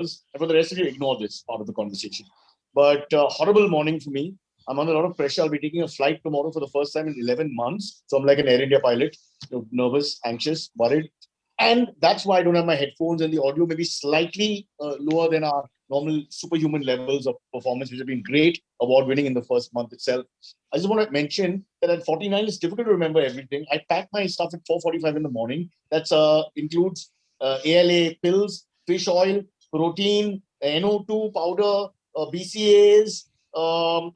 And for the rest of you, ignore this part of the conversation. But horrible morning for me. I'm under a lot of pressure. I'll be taking a flight tomorrow for the first time in 11 months. So I'm like an Air India pilot, nervous, anxious, worried. And that's why I don't have my headphones, and the audio may be slightly lower than our normal superhuman levels of performance, which have been great, award winning in the first month itself. I just want to mention that at 49, it's difficult to remember everything. I pack my stuff at 4:45 in the morning. That includes ALA pills, fish oil, protein, NO2 powder, BCAAs,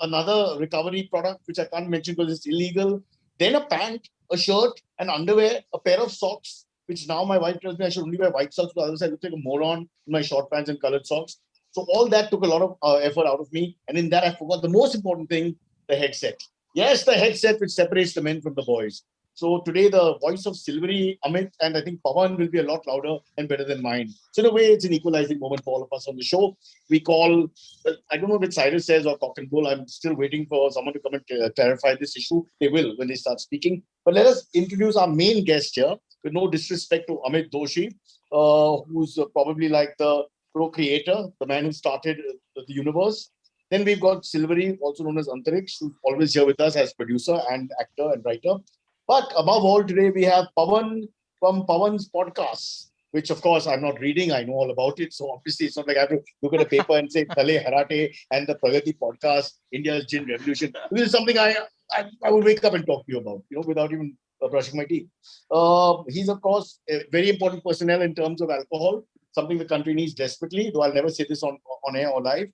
another recovery product, which I can't mention because it's illegal. Then a pant, a shirt, an underwear, a pair of socks, which now my wife tells me I should only wear white socks, because otherwise I look like a moron in my short pants and colored socks. So all that took a lot of effort out of me. And in that, I forgot the most important thing, the headset. Yes, the headset which separates the men from the boys. So today, the voice of Silverie, Amit, and I think Pawan will be a lot louder and better than mine. So in a way, it's an equalizing moment for all of us on the show. We call, I don't know if it's Cyrus says or cock and bull. I'm still waiting for someone to come and clarify this issue. They will when they start speaking. But let us introduce our main guest here, with no disrespect to Amit Doshi, who's probably like the procreator, the man who started the universe. Then we've got Silverie, also known as Antariksh, who's always here with us as producer and actor and writer. But above all, today we have Pavan from Pavan's Podcasts, which of course I'm not reading. I know all about it. So obviously it's not like I have to look at a paper and say Thale-Harate and the Pragati podcast, India's gin revolution. This is something I would wake up and talk to you about, without even brushing my teeth. He's of course a very important personnel in terms of alcohol, something the country needs desperately, though I'll never say this on air or live.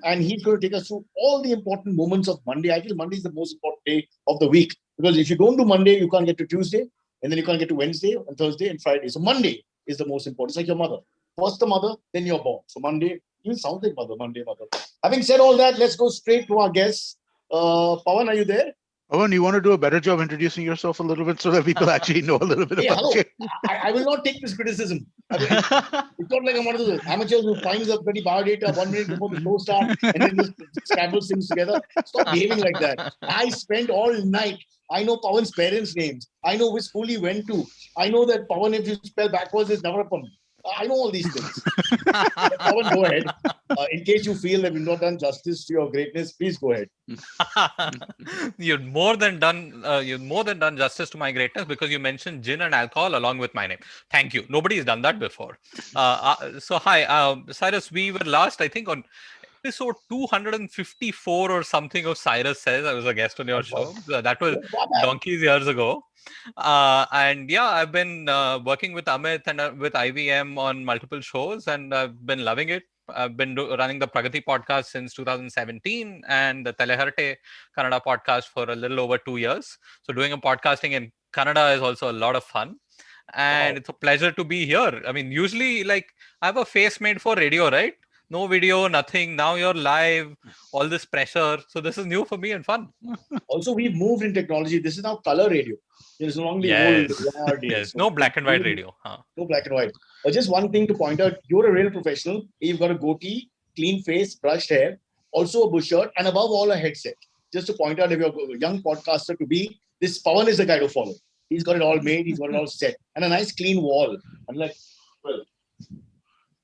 And he's going to take us through all the important moments of Monday. I feel Monday is the most important day of the week, because if you don't do Monday, you can't get to Tuesday, and then you can't get to Wednesday and Thursday and Friday. So Monday is the most important. It's like your mother. First the mother, then you're born. So Monday, you sound like mother, Monday, mother. Having said all that, let's go straight to our guests. Pawan, are you there? Pawan, you want to do a better job introducing yourself a little bit so that people actually know a little bit about you? I will not take this criticism. It's not like I'm one of those amateurs who finds a pretty biodata 1 minute before the show starts and then just scrambles things together. Stop behaving like that. I spent all night. I know Pawan's parents' names. I know which school he went to. I know that Pawan, if you spell backwards, is Navarapam. I know all these things. Pawan, go ahead. In case you feel that we've not done justice to your greatness, please go ahead. You've more than done justice to my greatness, because you mentioned gin and alcohol along with my name. Thank you. Nobody's done that before. So hi, Cyrus. We were last, I think, on episode 254 or something of Cyrus Says. I was a guest on your show. That was donkeys years ago. And yeah, I've been working with Amit and with IVM on multiple shows, and I've been loving it. I've been running the Pragati podcast since 2017 and the Thale-Harate Kannada podcast for a little over 2 years. So doing a podcasting in Kannada is also a lot of fun. And It's a pleasure to be here. I mean, usually like I have a face made for radio, right? No video, nothing. Now you're live, all this pressure. So this is new for me and fun. Also, we've moved in technology. This is now color radio. There's no longer old yes, no black and white radio. No black and white. Just one thing to point out, you're a real professional. You've got a goatee, clean face, brushed hair, also a bush shirt, and above all a headset. Just to point out, if you're a young podcaster to be, this Pawan is the guy to follow. He's got it all made. He's got it all set. And a nice clean wall. I'm like, well,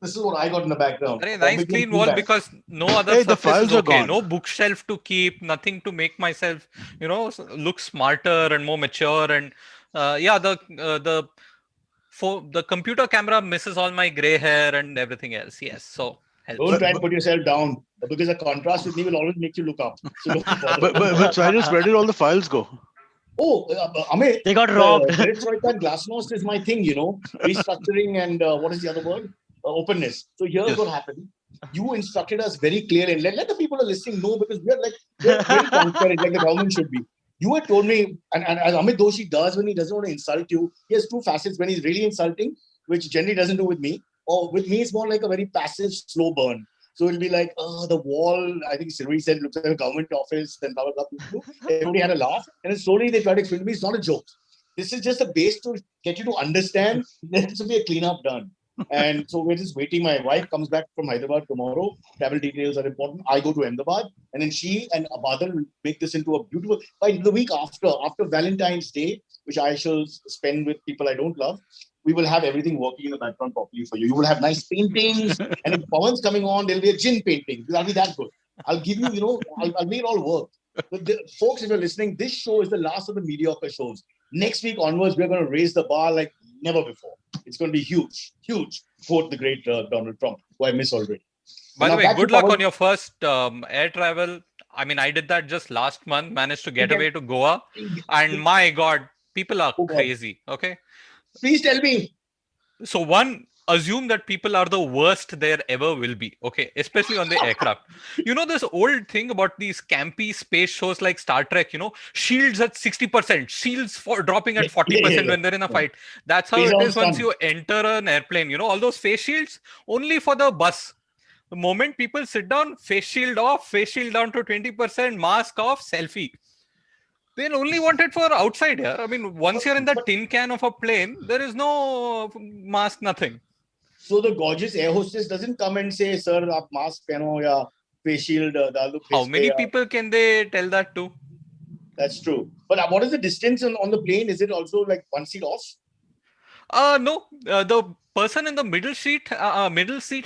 this is what I got in the background. Nice clean wall, because no other surface is okay. No bookshelf to keep, nothing to make myself, look smarter and more mature. And the computer camera misses all my gray hair and everything else. Yes, so helps. Don't try and put yourself down, because a contrast with me will always make you look up. So but Cyrus, where did all the files go? Oh, Amit, they got robbed. Glasnost is my thing, restructuring and what is the other word? Openness. So here's what happened. You instructed us very clearly. Let the people who are listening know, because we're very transparent, like the government should be. You had told me, and as Amit Doshi does when he doesn't want to insult you, he has two facets: when he's really insulting, which generally doesn't do with me, or with me, it's more like a very passive, slow burn. So it'll be like, the wall, I think Silverie said, looks like a government office, then blah, blah, blah. Everybody had a laugh. And then slowly they tried to explain to me, it's not a joke. This is just a base to get you to understand there has to be a cleanup done. And so we're just waiting. My wife comes back from Hyderabad tomorrow. Travel details are important. I go to Ahmedabad, and then she and Abadal will make this into a beautiful. By the week after Valentine's Day, which I shall spend with people I don't love, we will have everything working in the background properly for you. You will have nice paintings, and if Pawan's coming on, there'll be a gin painting. That'll be that good. I'll give you, I'll make it all work. But folks, if you're listening, this show is the last of the mediocre shows. Next week onwards, we're going to raise the bar like never before. It's going to be huge, huge. Quote the great Donald Trump, who I miss already. By Now the way, back to good luck Pawan. on your first air travel. I mean, I did that just last month, managed to get away to Goa. And my God, people are Oh, God. crazy. Okay. Please tell me. So one, assume that people are the worst there ever will be. Okay. Especially on the aircraft. You know, this old thing about these campy space shows like Star Trek, shields at 60%, shields for dropping at 40% when they're in a fight. That's how it is once you enter an airplane. All those face shields only for the bus. The moment people sit down, face shield off, face shield down to 20%, mask off, selfie. They'll only want it for outside here. I mean, once you're in the tin can of a plane, there is no mask, nothing. So the gorgeous air hostess doesn't come and say, "Sir, aap mask pehno ya face shield daal do face How many people can they tell that to? That's true. But what is the distance on the plane? Is it also like one seat off? No. The person in the middle seat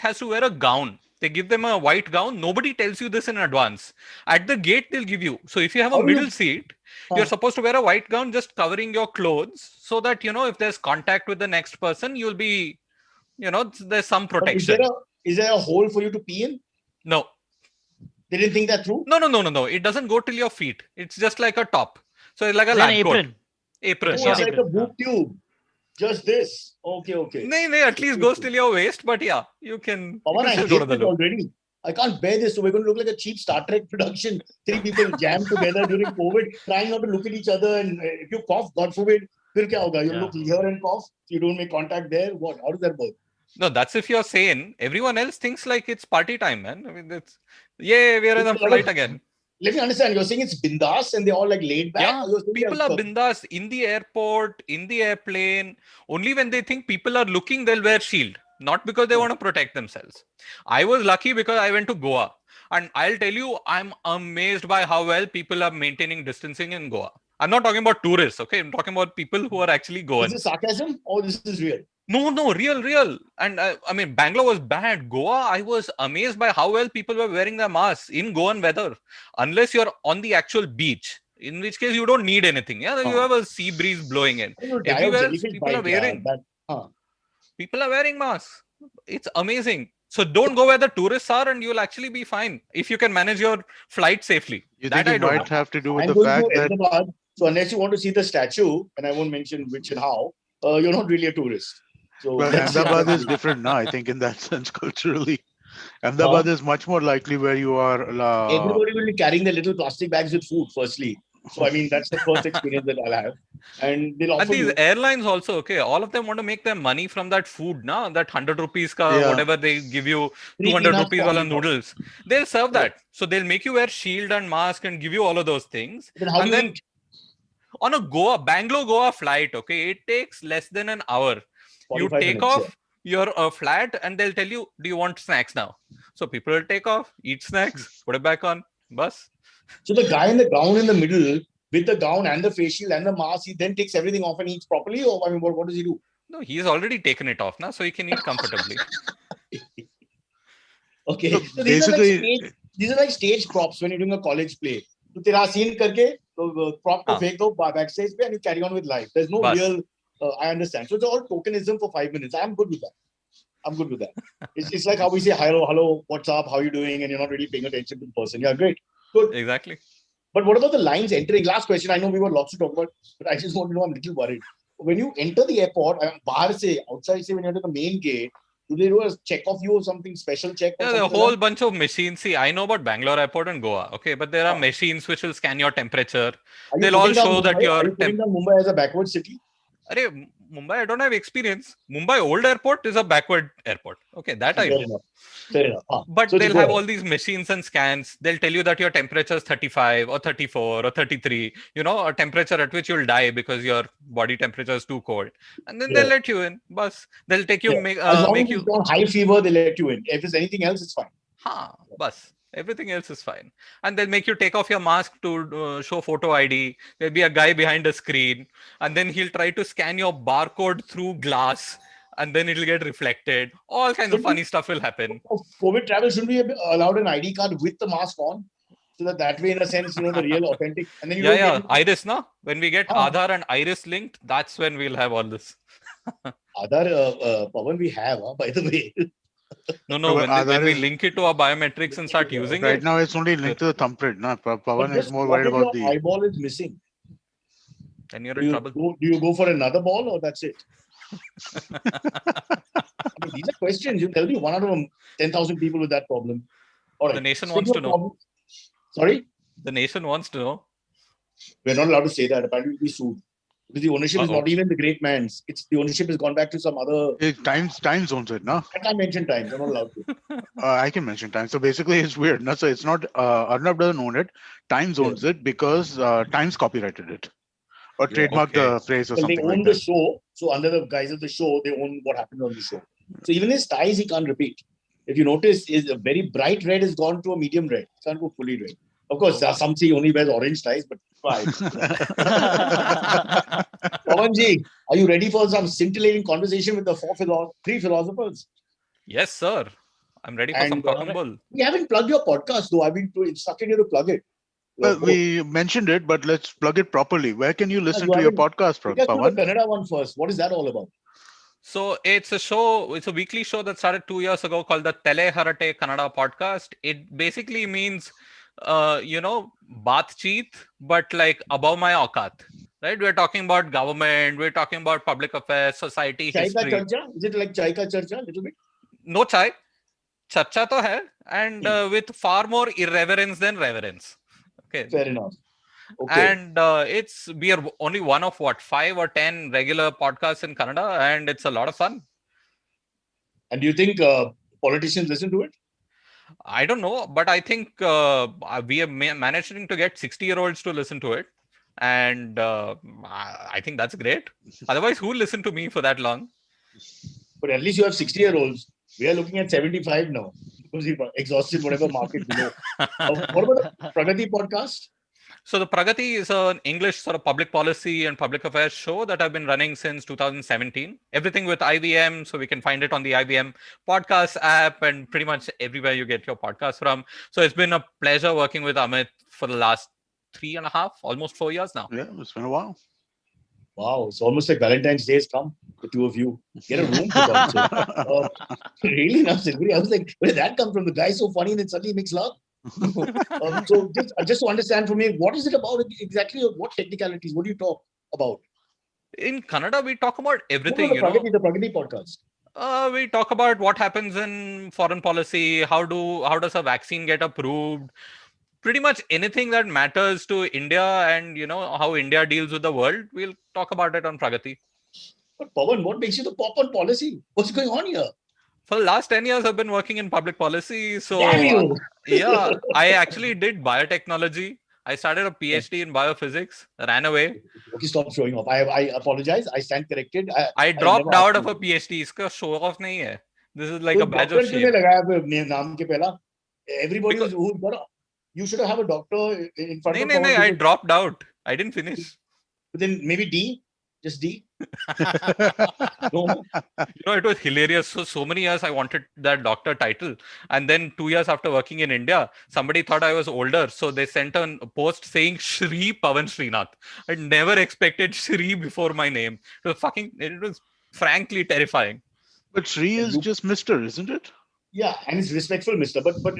has to wear a gown. They give them a white gown. Nobody tells you this in advance. At the gate, they'll give you. So if you have a middle seat, you're supposed to wear a white gown, just covering your clothes, so that if there's contact with the next person, you'll be, there's some protection. Is there a hole for you to pee in? No. They didn't think that through? No. It doesn't go till your feet. It's just like a top. So it's like a It's lab an apron. coat. Apron. It's like a boob tube. Just this. Okay. No, at least goes till your waist, but yeah, you can. Pawan, I hate go to the it already. I can't bear this. So we're going to look like a cheap Star Trek production. 3 people jammed together during COVID, trying not to look at each other. And if you cough, God forbid, fir kya hoga? You look here and cough. You don't make contact there. What? How does that work? No, that's if you're sane. Everyone else thinks like it's party time, man. I mean, we are in a flight again. Let me understand. You're saying it's bindas and they're all like laid back? Yeah, people are bindas in the airport, in the airplane. Only when they think people are looking, they'll wear shield. Not because they want to protect themselves. I was lucky because I went to Goa. And I'll tell you, I'm amazed by how well people are maintaining distancing in Goa. I'm not talking about tourists, okay? I'm talking about people who are actually going. Is this sarcasm or this is real? No, real. And I mean, Bangalore was bad. Goa, I was amazed by how well people were wearing their masks in Goan weather. Unless you're on the actual beach, in which case you don't need anything. Yeah, you have a sea breeze blowing in. Everywhere else, people are wearing. People are wearing masks. It's amazing. So don't go where the tourists are, and you'll actually be fine if you can manage your flight safely. You think it might have to do with the fact that. So unless you want to see the statue, and I won't mention which and how, you're not really a tourist. So well, Ahmedabad is different now, I think, in that sense, culturally. Ahmedabad is much more likely where you are. Everybody will be carrying their little plastic bags with food, firstly. So, I mean, that's the first experience that I'll have. And they'll offer these airlines also, okay, all of them want to make their money from that food now, that 100 rupees whatever they give you, 200 rupees wala noodles. They'll serve that. So they'll make you wear shield and mask and give you all of those things. Then how do you eat? On a Bangalore-Goa flight, okay, it takes less than an hour. You take off your flat and they'll tell you, do you want snacks now? So people will take off, eat snacks, put it back on, bus. So the guy in the gown in the middle, with the gown and the face shield and the mask, he then takes everything off and eats properly? Or I mean, what does he do? No, he's already taken it off now, so he can eat comfortably. Okay. So these are like stage props when you're doing a college play. So tera scene karke, prop ko fake do backstage and you carry on with life. There's no real, I understand. So it's all tokenism for 5 minutes. I'm good with that. It's like how we say, hello, what's up, how are you doing? And you're not really paying attention to the person. Yeah, great. Good. Exactly. But what about the lines entering? Last question. I know we were lots to talk about, but I just want to know, I'm a little worried. When you enter the airport, outside when you enter the main gate, do they do a check of you or something, special check? Yeah, a whole bunch of machines. See, I know about Bangalore airport and Goa, okay, but there are machines which will scan your temperature. They'll all show that your... Are you putting down Mumbai as a backward city? Mumbai, I don't have experience. Mumbai Old Airport is a backward airport. Okay, that I know. Fair enough. But so they'll have all these machines and scans. They'll tell you that your temperature is 35 or 34 or 33. A temperature at which you'll die because your body temperature is too cold. And then they'll let you in. Bus. They'll take you, as long as you don't high fever, they let you in. If it's anything else, it's fine. Bus. Everything else is fine. And they'll make you take off your mask to show photo ID. There'll be a guy behind a screen, and then he'll try to scan your barcode through glass, and then it'll get reflected. All kinds of funny stuff will happen. For COVID travel, shouldn't we be allowed an ID card with the mask on? So that way, in a sense, the real authentic. And then you don't get Iris, no? When we get Aadhaar and Iris linked, that's when we'll have all this. Aadhaar, Pavan, we have, by the way. No, when we link it to our biometrics and start using it. Right now, it's only linked to the thumbprint. No? Pavan is more worried about the eyeball is missing. Then you're in trouble. Do you go for another ball or that's it? These are questions. There'll be 1 out of 10,000 people with that problem. All right. The nation wants to know. Sorry? The nation wants to know. We're not allowed to say that. Apparently, we'll be sued. Because the ownership is not even the great man's. It's the ownership has gone back to some other. Time zones it, no? I can't mention times. I'm not allowed to. I can mention time. So basically, it's weird. No, so it's not Arnab doesn't own it. Times owns it because Times copyrighted it or trademarked the phrase or something. They own the show. So under the guise of the show, they own what happened on the show. So even his ties, he can't repeat. If you notice, is a very bright red has gone to a medium red. It can't go fully red. Of course, some say he only wears orange ties, but fine. Pavanji, are you ready for some scintillating conversation with the three philosophers? Yes, sir. I'm ready for some cotton bull. We haven't plugged your podcast, though. I've been instructing you to plug it. Well, we mentioned it, but let's plug it properly. Where can you listen to your podcast, Pawan? The Kannada one first. What is that all about? So it's a show, it's a weekly show that started 2 years ago called the Thale-Harate Kannada podcast. It basically means, baatcheet, but like above my aukat. Right? We're talking about government, we're talking about public affairs, society, history. Chai ka charcha? Is it like chai ka charcha a little bit? No chai. Charcha to hai, and with far more irreverence than reverence. Okay. Fair enough. Okay. And we are only one of 5 or 10 regular podcasts in Kannada, and it's a lot of fun. And do you think politicians listen to it? I don't know, but I think we are managing to get 60-year-olds to listen to it, and I think that's great. Otherwise, who will listen to me for that long? But at least you have 60-year-olds. We are looking at 75 now because we've exhausted whatever market below. What about the Pragati podcast? So the Pragati is an English sort of public policy and public affairs show that I've been running since 2017. Everything with IVM, so we can find it on the IVM Podcast app and pretty much everywhere you get your podcast from. So it's been a pleasure working with Amit for the last 3.5, almost 4 years now. Yeah, it's been a while. Wow, it's almost like Valentine's Day has come. The two of you get a room for really now, Silverie. I was like, where did that come from? The guy's so funny and then suddenly he makes love. So just to understand for me, what is it about exactly? What technicalities? What do you talk about? In Kannada, we talk about everything. The Pragati podcast. We talk about what happens in foreign policy. How does a vaccine get approved? Pretty much anything that matters to India and how India deals with the world. We'll talk about it on Pragati. But Pavan, what makes you the pop on policy? What's going on here? For the last 10 years, I've been working in public policy. So, yeah, I actually did biotechnology. I started a PhD in biophysics, ran away. Okay, stop showing off. I apologize. I stand corrected. I dropped out of a PhD. Iska show off nahi hai. This is like a badge of shame. Everybody who's got you should have a doctor in front of you. No, I dropped out. I didn't finish. But then maybe D? Just D? No. It was hilarious. So many years I wanted that doctor title. And then 2 years after working in India, somebody thought I was older. So they sent a post saying Shri Pavan Srinath. I never expected Shri before my name. It was frankly terrifying. But Shri is just Mr., isn't it? Yeah, and it's respectful, Mr. But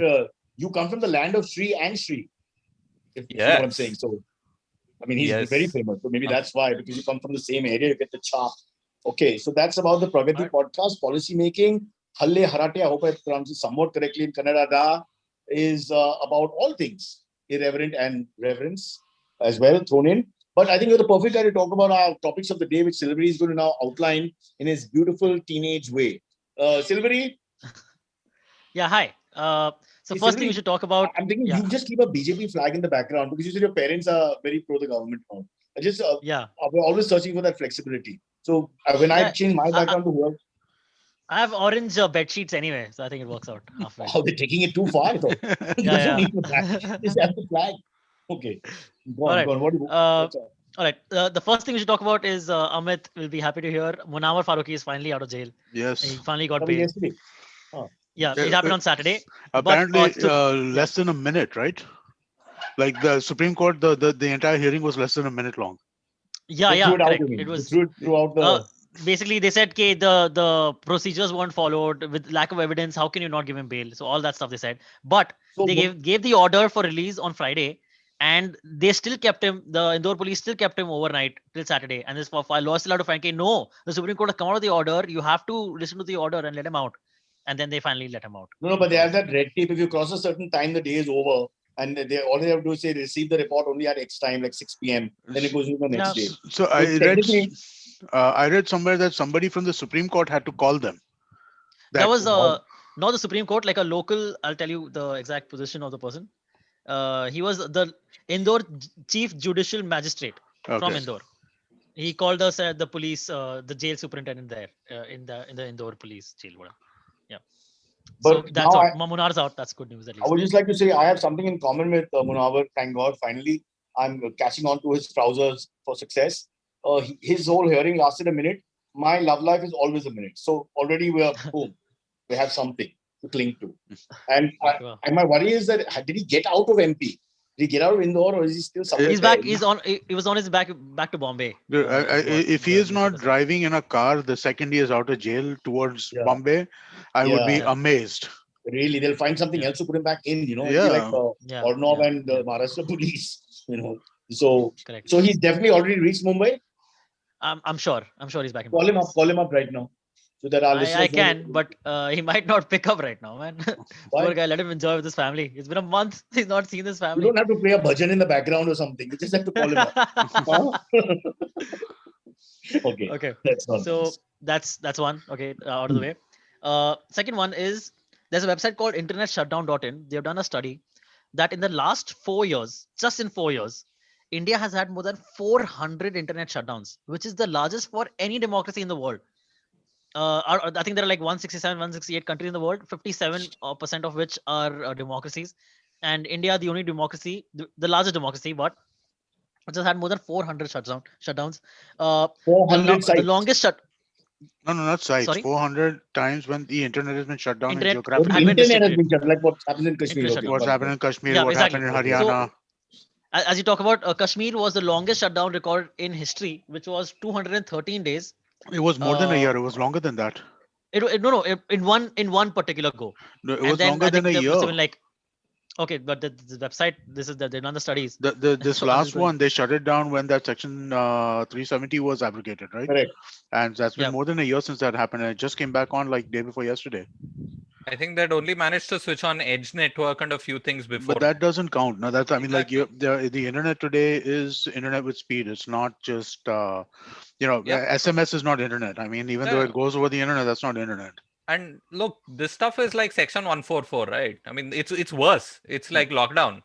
you come from the land of Shri and Shri. If you know what I'm saying. So, I mean, he's very famous. So maybe that's why, because you come from the same area, you get the charm. Okay, so that's about the Pragati podcast, policy making. Thale-Harate, I hope I pronounced it somewhat correctly in Kannada, is about all things, irreverent and reverence as well, thrown in. But I think you're the perfect guy to talk about our topics of the day, which Silverie is going to now outline in his beautiful teenage way. Silverie? Yeah, hi. So first thing we should talk about... I'm thinking you just keep a BJP flag in the background because you said your parents are very pro the government now. We're always searching for that flexibility. So when I change my background to whoever... I have orange bed sheets anyway, so I think it works out halfway. Oh, they're taking it too far. I thought. There's no need for that. Just have the flag. Okay. Go All on. right. Go on. What do you? All What's up? right. The first thing we should talk about is Amit will be happy to hear Munawar Faruqui is finally out of jail. He Yes. finally got That was bail. yesterday. Oh. Yeah, Yeah, it happened on Saturday. Apparently, still, less than a minute, right? Like the Supreme Court, the entire hearing was less than a minute long. They threw it out. correct. You mean? It They was threw it throughout the. basically they said, "Okay, the procedures weren't followed with lack of evidence. How can you not give him bail?" So all that stuff they said, but So they gave the order for release on Friday, and they still kept him. The Indore police still kept him overnight till Saturday, and this law still had to find. Okay, no, the Supreme Court has come out of the order. You have to listen to the order and let him out, and then they finally let him out. No, but they have that red tape. If you cross a certain time, the day is over. And they all they have to do is say receive the report only at X time, like 6 p.m. Then it goes to the next day. So I read somewhere that somebody from the Supreme Court had to call them. That was not the Supreme Court, like a local. I'll tell you the exact position of the person. He was the Indore Chief Judicial Magistrate from Indore. He called us at the police, the jail superintendent there in the Indore police jail. Yeah. But so that's all. Munar's out. That's good news at least. I would just like to say I have something in common with Munawar. Thank God, finally I'm catching on to his trousers for success. His whole hearing lasted a minute. My love life is always a minute. So already we are boom. We have something to cling to. And my worry is that did he get out of MP? Did he get out of Indore, or is he still somewhere? He's back. He's on. He was on his back to Bombay. If he is not driving in a car the second he is out of jail towards Bombay, I would be amazed. Really, they'll find something else to put him back in. You know, like Ornov and Maharashtra police. You know, so he's definitely already reached Mumbai. I'm sure. He's back in. Call him up right now. So that I can, but he might not pick up right now, man. Poor guy, let him enjoy with his family. It's been a month. He's not seen his family. You don't have to play a bhajan in the background or something. You just have to call him up. Okay. That's one. Okay, out of the way. Second one is there's a website called internetshutdown.in. They've done a study that in the last 4 years, just in 4 years, India has had more than 400 internet shutdowns, which is the largest for any democracy in the world. I think there are like 167, 168 countries in the world, 57% of which are democracies. And India, the only democracy, the largest democracy, but which has had more than 400 shutdowns. 400 the longest No, not sites. Sorry? 400 times when the internet has been shut down in The geographic. internet has been shut, like what happens in Kashmir. What's happened in Kashmir, what happened in Haryana. So, as you talk about, Kashmir was the longest shutdown record in history, which was 213 days. It was more than a year. It was longer than that. In one particular go. No, it was longer than a year. Okay, but the website, they've done the studies. This last one, they shut it down when that section 370 was abrogated, right? Correct. And that's been more than a year since that happened. And it just came back on like day before yesterday. I think they'd only managed to switch on Edge network and a few things before. But that doesn't count. No, that's, I mean, like the internet today is internet with speed. It's not just, SMS is not internet. I mean, even though it goes over the internet, that's not internet. And look, this stuff is like Section 144, right? I mean, it's worse. It's like lockdown.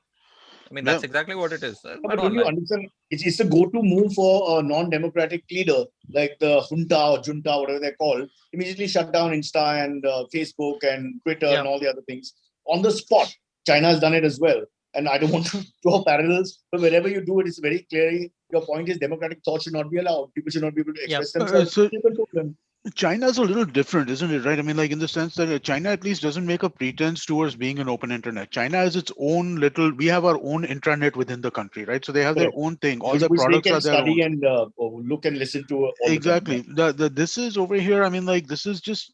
I mean, that's exactly what it is. But don't you understand? It's the go-to move for a non-democratic leader, like the junta, whatever they're called. Immediately shut down Insta and Facebook and Twitter and all the other things on the spot. China has done it as well. And I don't want to draw parallels, but wherever you do it, it's very clearly your point is democratic thought should not be allowed. People should not be able to express themselves. China's a little different, isn't it? Right? I mean, like in the sense that China at least doesn't make a pretense towards being an open internet. China has its own we have our own intranet within the country, right? So they have their own thing. All the products are their study own. And look and listen to. Exactly. This is over here. I mean, like this is just.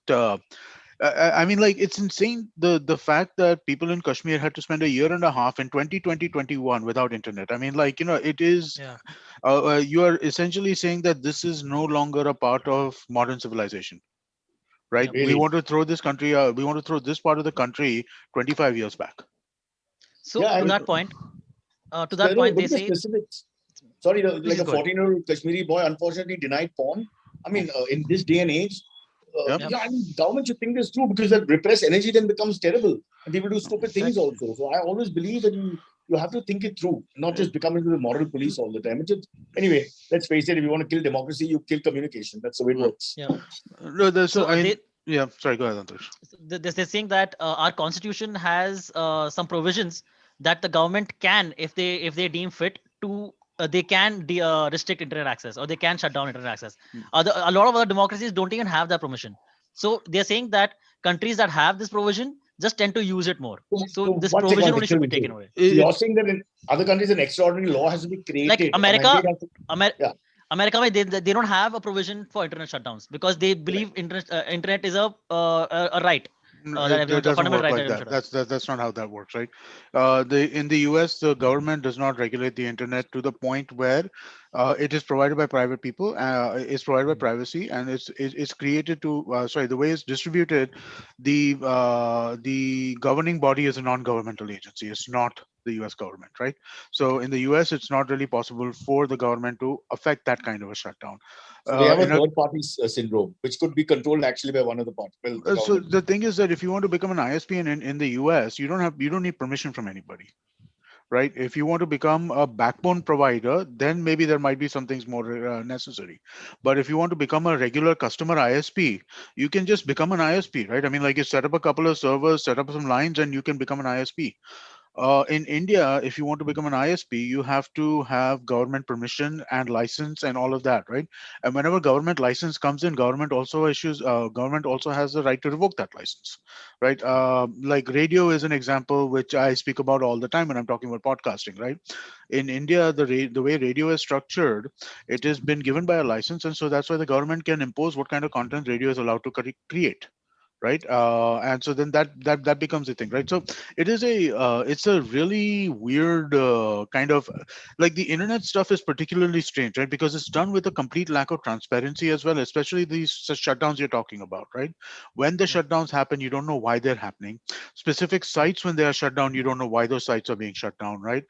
I mean, like it's insane the fact that people in Kashmir had to spend a year and a half in 2020-21 without internet. I mean, like, it is, you are essentially saying that this is no longer a part of modern civilization, right? Really? We want to throw this country, we want to throw this part of the country 25 years back. So to that point, they say. Sorry, like a 14-year-old Kashmiri boy unfortunately denied porn. I mean, in this day and age, I mean, government should think this through because that repressed energy then becomes terrible and people do stupid things also. So I always believe that you have to think it through, not just become into the moral police all the time. Anyway, let's face it, if you want to kill democracy, you kill communication. That's the way it works. Yeah. Yeah, sorry, go ahead, Antariksh. They're saying that our constitution has some provisions that the government can, if they deem fit to, they can restrict internet access, or they can shut down internet access. A lot of other democracies don't even have that permission. So they're saying that countries that have this provision just tend to use it more. So So this one second, provision one only second. should be taken away. So you're It's saying that in other countries, an extraordinary law has to be Like created, a America, mandate has to, Amer- yeah. America, they don't have a provision for internet shutdowns because they believe internet is a right, No, that it everyone, a doesn't fundamental work right that like everyone that. should have. That's not how that works, right? In the U.S., the government does not regulate the internet to the point where it is provided by private people. It's provided by privacy, and it's created to. Sorry, the way it's distributed, the governing body is a non-governmental agency. It's not the U.S. government, right? So in the U.S., it's not really possible for the government to affect that kind of a shutdown. So they have a In a third party syndrome, which could be controlled actually by one of the parties. Well, the So government. the thing is that if you want to become an ISP in the US, you don't need permission from anybody, right? If you want to become a backbone provider, then maybe there might be some things more necessary. But if you want to become a regular customer ISP, you can just become an ISP, right? I mean, like you set up a couple of servers, set up some lines, and you can become an ISP. In India, if you want to become an ISP, you have to have government permission and license and all of that, right? And whenever government license comes in, government also has the right to revoke that license, right? Like radio is an example which I speak about all the time when I'm talking about podcasting, right? In India, the way radio is structured, it has been given by a license, and so that's why the government can impose what kind of content radio is allowed to create, right? And so then that becomes a thing, right? So it's a really weird kind of, like, the internet stuff is particularly strange, right? Because it's done with a complete lack of transparency as well, especially these shutdowns you're talking about, right? When the Yeah. shutdowns happen, you don't know why they're happening. Specific sites, when they are shut down, you don't know why those sites are being shut down, right?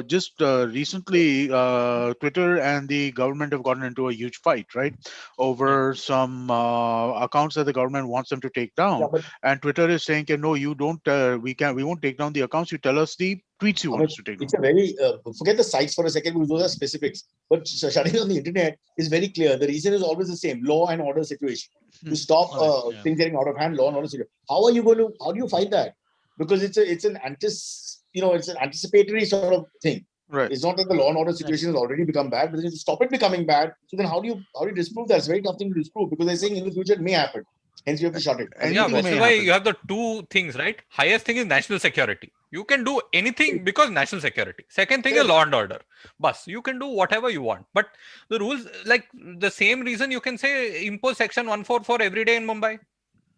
Just recently, Twitter and the government have gotten into a huge fight, right, Yeah. over some accounts that the government wants them to take Yeah, down, but and Twitter is saying, "Okay, no, you don't. We won't take down the accounts. You tell us the tweets you I want mean, us to take down." it's a very, forget the sites for a second, because those are specifics. But shutting down the internet is very clear. The reason is always the same: law and order situation. To stop All right. Yeah. things getting out of hand, law and order situation. How do you fight that? Because it's an anticipatory sort of thing. Right. It's not that the law and order Right. situation has already become bad, but then you stop it becoming bad. So then how do you disprove that? It's a very tough thing to disprove, because they're saying in the future it may happen. Hence, you have to shut it. I think Yeah, it's Anything which may is why happen. you have the two things, right? Highest thing is national security. You can do anything because national security. Second thing is law and order. Bus, you can do whatever you want. But the rules, like the same reason you can say impose section 144 every day in Mumbai.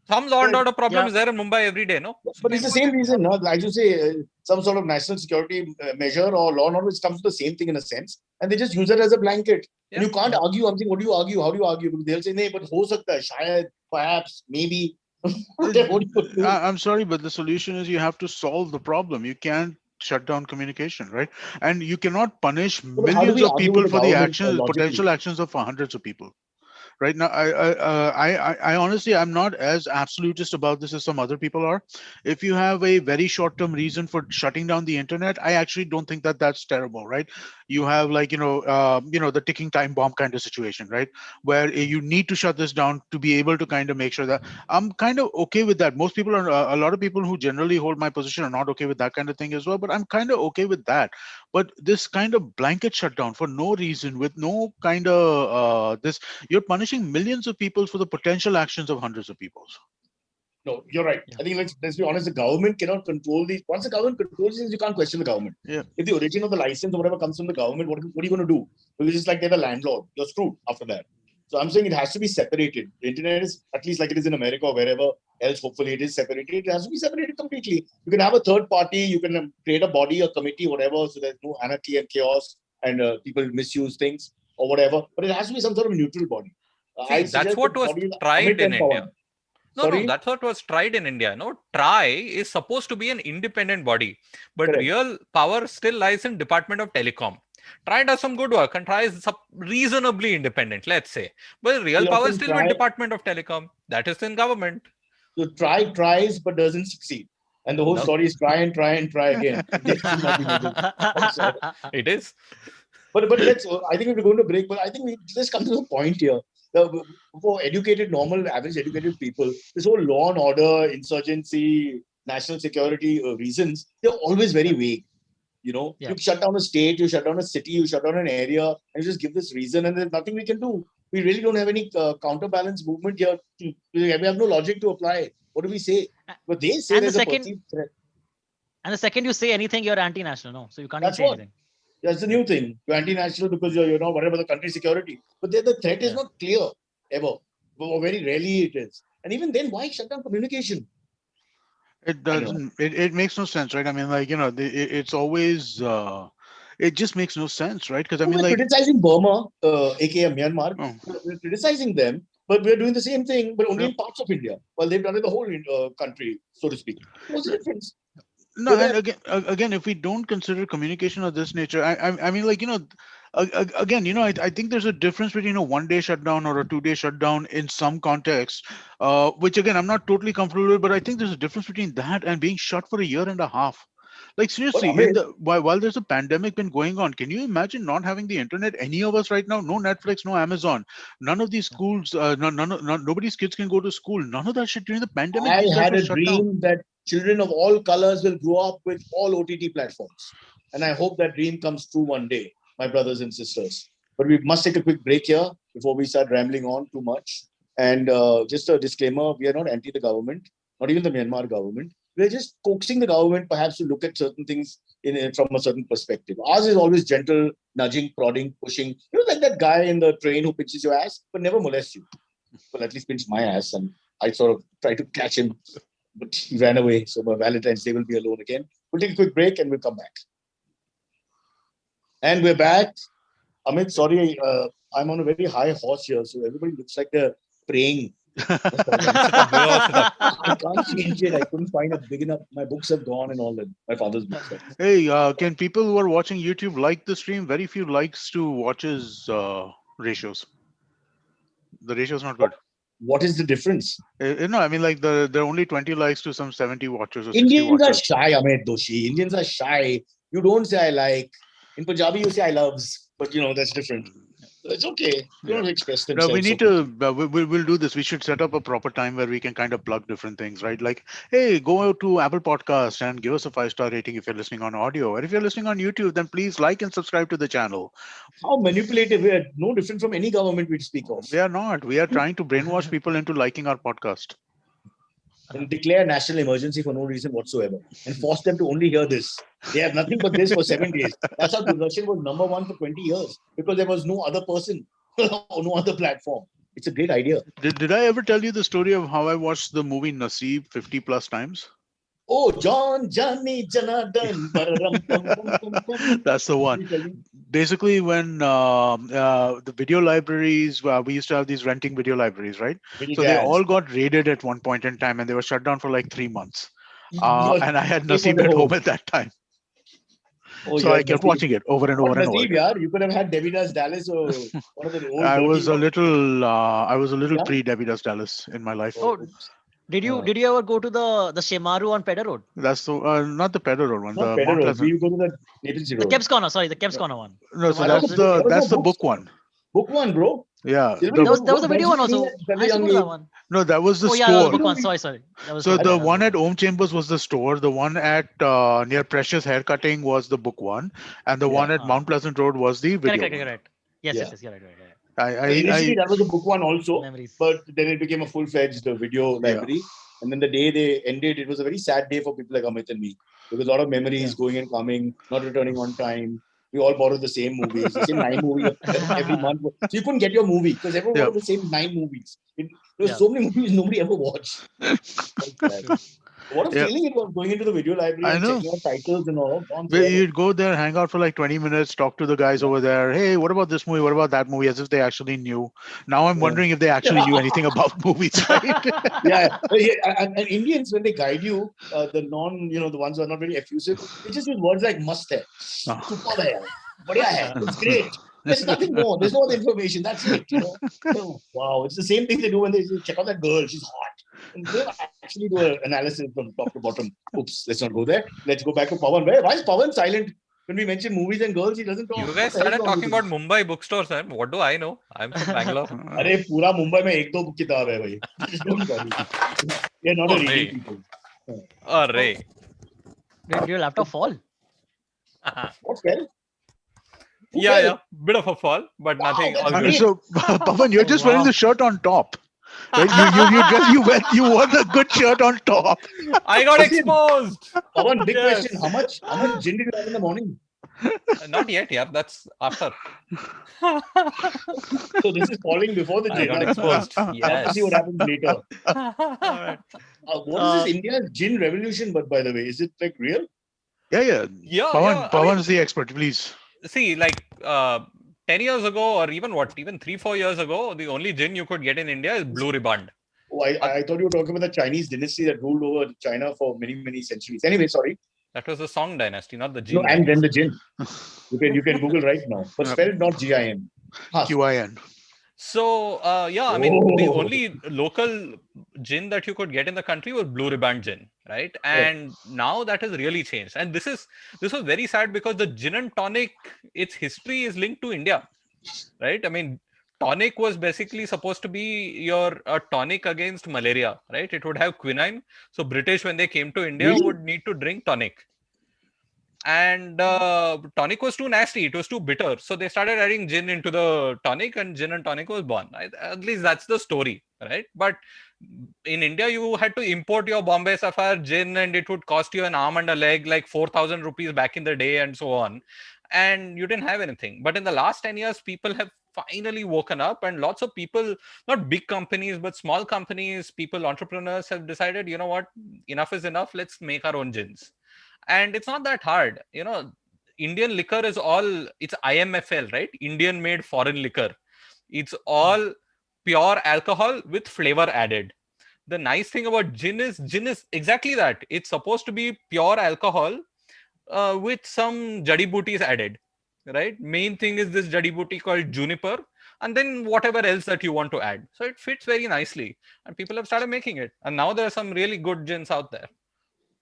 Some law and correct. order problem Yeah. is there in Mumbai every day, no? So But it's the impose same it. reason, no? Like you say, some sort of national security measure or law and order, which comes to the same thing in a sense, and they just use it as a blanket. And Yeah. you can't Yeah. argue. I'm saying, what do you argue? How do you argue? Because they'll say, "Nee, but ho sakta hai, shayad, perhaps, maybe." Then what do you do? I'm sorry, but the solution is you have to solve the problem. You can't shut down communication, right? And you cannot punish But how do millions we of argue with people the for the government actions, logically? potential actions of hundreds of people. Right now, I honestly, I'm not as absolutist about this as some other people are. If you have a very short-term reason for shutting down the internet, I actually don't think that that's terrible, right? You have, like, the ticking time bomb kind of situation, right, where you need to shut this down to be able to kind of make sure that I'm kind of okay with that. Most people are, a lot of people who generally hold my position are not okay with that kind of thing as well, but I'm kind of okay with that. But this kind of blanket shutdown for no reason, with no kind of this, you're punishing millions of people for the potential actions of hundreds of people. No, you're right. Yeah. I think let's be honest. The government cannot control these. Once the government controls things, you can't question the government. Yeah. If the origin of the license or whatever comes from the government, what are you going to do? Because it's like they're the landlord. You're screwed after that. So I'm saying it has to be separated. The internet is, at least like it is in America or wherever else, hopefully it is separated. It has to be separated completely. You can have a third party. You can create a body, a committee, whatever, so there's no anarchy and chaos and people misuse things or whatever. But it has to be some sort of neutral body. See, I that's suggest the what was body is tried Amit in and India. Pawan. No, Sorry? that's what was tried in India. No, TRI is supposed to be an independent body, but Correct. real power still lies in Department of Telecom. TRI does some good work and TRI is reasonably independent, let's say. But So real you're power is saying still with Department of Telecom. That is in government. tries but doesn't succeed. And the whole No, story is try and try and try again. It gets too much in it. it is. But let's. I think we're going to break. But I think we just come to the point here. For educated, normal, average educated people, this whole law and order, insurgency, national security reasons, they're always very vague. You shut down a state, you shut down a city, you shut down an area, and you just give this reason, and there's nothing we can do. We really don't have any counterbalance movement here. We have no logic to apply. What do we say? But they say there's a perceived threat. And the second you say anything, you're anti-national, no? So you can't even say anything. That's the new thing. You're anti-national because you're not worried about the country's security. But the threat is not clear, ever. Or very rarely it is. And even then, why shut down communication? It doesn't. It makes no sense, right? I mean, it's always. It just makes no sense, right? Because we're criticizing Burma, aka Myanmar. We're criticizing them, but we're doing the same thing, but only in parts of India. While they've done it the whole country, so to speak. What's the difference? No, and again, if we don't consider communication of this nature, I mean, again, I think there's a difference between a 1-day shutdown or a 2-day shutdown in some contexts, which again, I'm not totally comfortable with, but I think there's a difference between that and being shut for a year and a half. Like seriously, while there's a pandemic been going on, can you imagine not having the internet? Any of us right now, no Netflix, no Amazon, none of these schools, nobody's kids can go to school. None of that shit during the pandemic. I had a dream that children of all colors will grow up with all OTT platforms, and I hope that dream comes true one day, my brothers and sisters. But we must take a quick break here before we start rambling on too much. And just a disclaimer: we are not anti the government, not even the Myanmar government. We're just coaxing the government perhaps to look at certain things from a certain perspective. Ours is always gentle, nudging, prodding, pushing. Like that guy in the train who pinches your ass, but never molests you. Well, at least pinch my ass, and I sort of try to catch him, but he ran away. So by Valentine's Day, we'll be alone again. We'll take a quick break and we'll come back. And we're back. Amit, sorry, I'm on a very high horse here, so everybody looks like they're praying. I can't change it. I couldn't find a big enough. My books have gone and all that. My father's books. Hey, can people who are watching YouTube like the stream? Very few likes to watches ratios. The ratio is not good. What is the difference? No, I mean there are only 20 likes to some 70 watchers or 60 Indians watchers. are shy, Amit Doshi. Indians are shy. You don't say I like. In Punjabi, you say I loves. But that's different. It's okay. You don't express themselves. No, we need to. We'll do this. We should set up a proper time where we can kind of plug different things, right? Like, hey, go to Apple Podcasts and give us a 5-star rating if you're listening on audio, or if you're listening on YouTube, then please like and subscribe to the channel. How manipulative! We are no different from any government we speak of. We are not. We are trying to brainwash people into liking our podcast. And declare national emergency for no reason whatsoever and force them to only hear this. They have nothing but this for 7 days. That's how Doordarshan was number one for 20 years because there was no other person or no other platform. It's a great idea. Did I ever tell you the story of how I watched the movie Naseeb 50 plus times? Oh, John, Johnny, Janardhan. That's the one. Basically, when the video libraries, we used to have these renting video libraries, right? So they all got raided at one point in time and they were shut down for like 3 months. And I had Naseeb at home at that time. Oh, so I kept watching it over and over and over. Yaar, you could have had Devidas Dallas or one of the old. I was a little pre Devidas Dallas in my life. Oh, did you ever go to the Shemaru on Pedder Road? That's the not the Pedder Road one. Not Pedder Road. We go to the Napency Road. The Keb's Corner. Sorry, the Keb's Corner one. No, so that's the book one. Book one, bro. Yeah. There was a video one also. I should go to that one. No, that was the store. Oh yeah, the book one. Sorry. So the one at Om Chambers was the store. The one at near Precious Haircutting was the book one, and the one at Mount Pleasant Road was the video. Correct. Yes, right. Initially, that was a book one also, but then it became a full-fledged video library. And then the day they ended, it was a very sad day for people like Amit and me because a lot of memories going and coming, not returning on time. We all borrowed the same movies, the same 9 movies every month. So you couldn't get your movie because everyone borrowed the same 9 movies. There were so many movies nobody ever watched. What a feeling it was going into the video library and checking out titles and all. You'd go there, hang out for like 20 minutes, talk to the guys over there. Hey, what about this movie? What about that movie? As if they actually knew. Now I'm wondering if they actually knew anything about movies, right? And Indians, when they guide you, the ones who are not very effusive, they just use words like must hai, super hai, badhiya hai, it's great. There's nothing more. There's no other information. That's it. Wow, it's the same thing they do when they say, check out that girl. She's hot. And they actually do an analysis from top to bottom. Oops, let's not go there. Let's go back to Pawan. Why is Pawan silent? when we mention movies and girls, he doesn't talk. You What guys the hell is started wrong talking with about Mumbai bookstores, sir. What do I know? I'm from Bangalore. अरे पूरा मुंबई में एक दो किताब है भाई. Don't worry. We are not a reading Array. people. Array. Did your laptop fall? What fell? Who Yeah, fell? yeah. Bit of a fall, but nothing. that's All great. good. So, Pavan, you're just wearing Wow. the shirt on top. Right? You wore the good shirt on top. I got Listen. exposed. Pawan, big Yes. question. How much gin did you have in the morning? Not yet, yeah. That's after. So this is falling before the I gin. got huh? exposed. Now to Yes. see what happens later. Alright. What is this India's gin revolution? But by the way, is it like real? Yeah. Yeah, Pavan, yeah. I Pavan mean, is the expert, please. see, like 10 years ago, or even 3-4 years ago, the only gin you could get in India is Blue Riband. Oh, I thought you were talking about the Chinese dynasty that ruled over China for many, many centuries. Anyway, sorry. That was the Song dynasty, not the gin. No, and then dynasty. the gin. You can Google right now. But spelled not GIN. QIN. So, I mean, the Oh. only local gin that you could get in the country was Blue Riband gin, right? And now that has really changed. And this was very sad because the gin and tonic, its history is linked to India, right? I mean, tonic was basically supposed to be your tonic against malaria, right? It would have quinine. So British, when they came to India, Really? would need to drink tonic. And tonic was too nasty. It was too bitter. So they started adding gin into the tonic, and gin and tonic was born. At least that's the story, right? But in India, you had to import your Bombay Sapphire gin, and it would cost you an arm and a leg, like 4,000 rupees back in the day, and so on. And you didn't have anything. But in the last 10 years, people have finally woken up, and lots of people, not big companies, but small companies, people, entrepreneurs have decided, you know what, enough is enough. Let's make our own gins. And it's not that hard. Indian liquor is it's IMFL, right? Indian made foreign liquor. It's all pure alcohol with flavor added. The nice thing about gin is exactly that. It's supposed to be pure alcohol with some jadi booties added, right? Main thing is this jadi booty called juniper, and then whatever else that you want to add. So it fits very nicely, and people have started making it. And now there are some really good gins out there.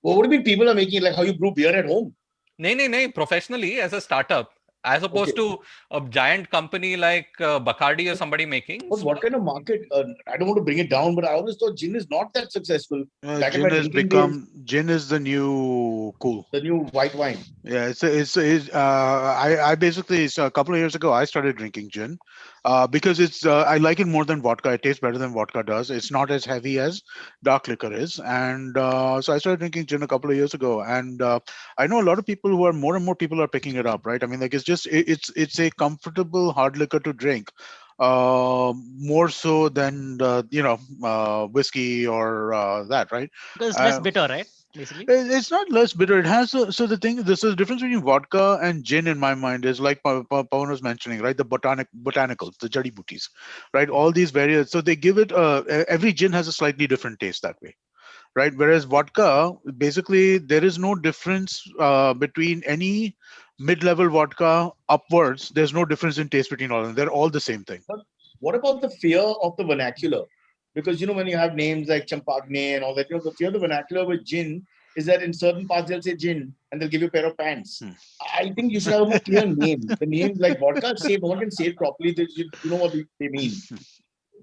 Well, what do you mean people are making, like how you brew beer at home? No, professionally as a startup, as opposed to a giant company like Bacardi or somebody making. But what kind of market? I don't want to bring it down, but I always thought gin is not that successful. Back in my drinking days, Gin is the new cool. the new white wine. Yeah, I basically, so a couple of years ago I started drinking gin because I like it more than vodka. It tastes better than vodka does. It's not as heavy as dark liquor is, and so I started drinking gin a couple of years ago. And I know a lot of people who are more and more people are picking it up, right? I mean, like it's a comfortable hard liquor to drink. More so than whiskey or that, right? Because it's less bitter, right? Basically. It's not less bitter. It has so the thing. This is the difference between vodka and gin in my mind is like Pawan was mentioning, right? The botanicals, the jadi booties, right? All these various. So they give it. Every gin has a slightly different taste that way, right? Whereas vodka, basically, there is no difference between any mid-level vodka upwards. There's no difference in taste between all of them. They're all the same thing. But what about the fear of the vernacular? Because when you have names like Champagne and all that, the fear of the vernacular with gin is that in certain parts they'll say gin and they'll give you a pair of pants. I think you should have a more clear name. The name like vodka, no one can say it properly. You know what they mean.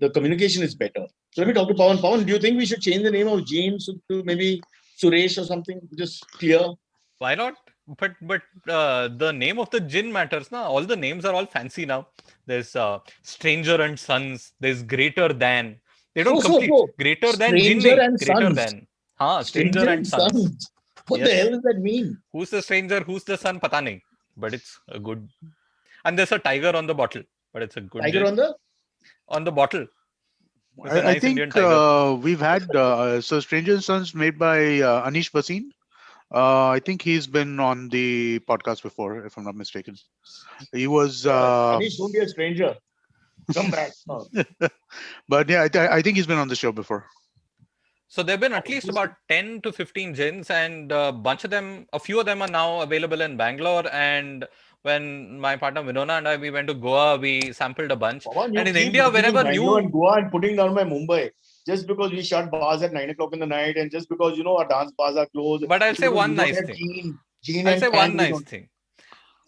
The communication is better. So let me talk to Pawan. Pawan, do you think we should change the name of James to maybe Suresh or something? Just clear. Why not? But the name of the gin matters, na? All the names are all fancy now. There's Stranger and Sons. There's Greater Than. They don't complete. Greater Than gin. And Greater Sons. Than. Stranger and Sons. What the hell does that mean? Who's the stranger? Who's the son? Pata nahi. But it's a good. And there's a tiger on the bottle. But it's a good. Tiger gin. On the bottle. I think we've had so Stranger and Sons made by Anish Basin. I think he's been on the podcast before, if I'm not mistaken. He was. Anish, don't be a stranger. Come back. But yeah, I think he's been on the show before. So there have been at least about 10 to 15 gins, and a few of them are now available in Bangalore. And when my partner Vinona and we went to Goa, we sampled a bunch. Pawan, and in India, wherever and Goa and putting down my Mumbai, just because we shut bars at 9 o'clock in the night, and just because our dance bars are closed. But I'll say one nice thing. I'll say one nice thing.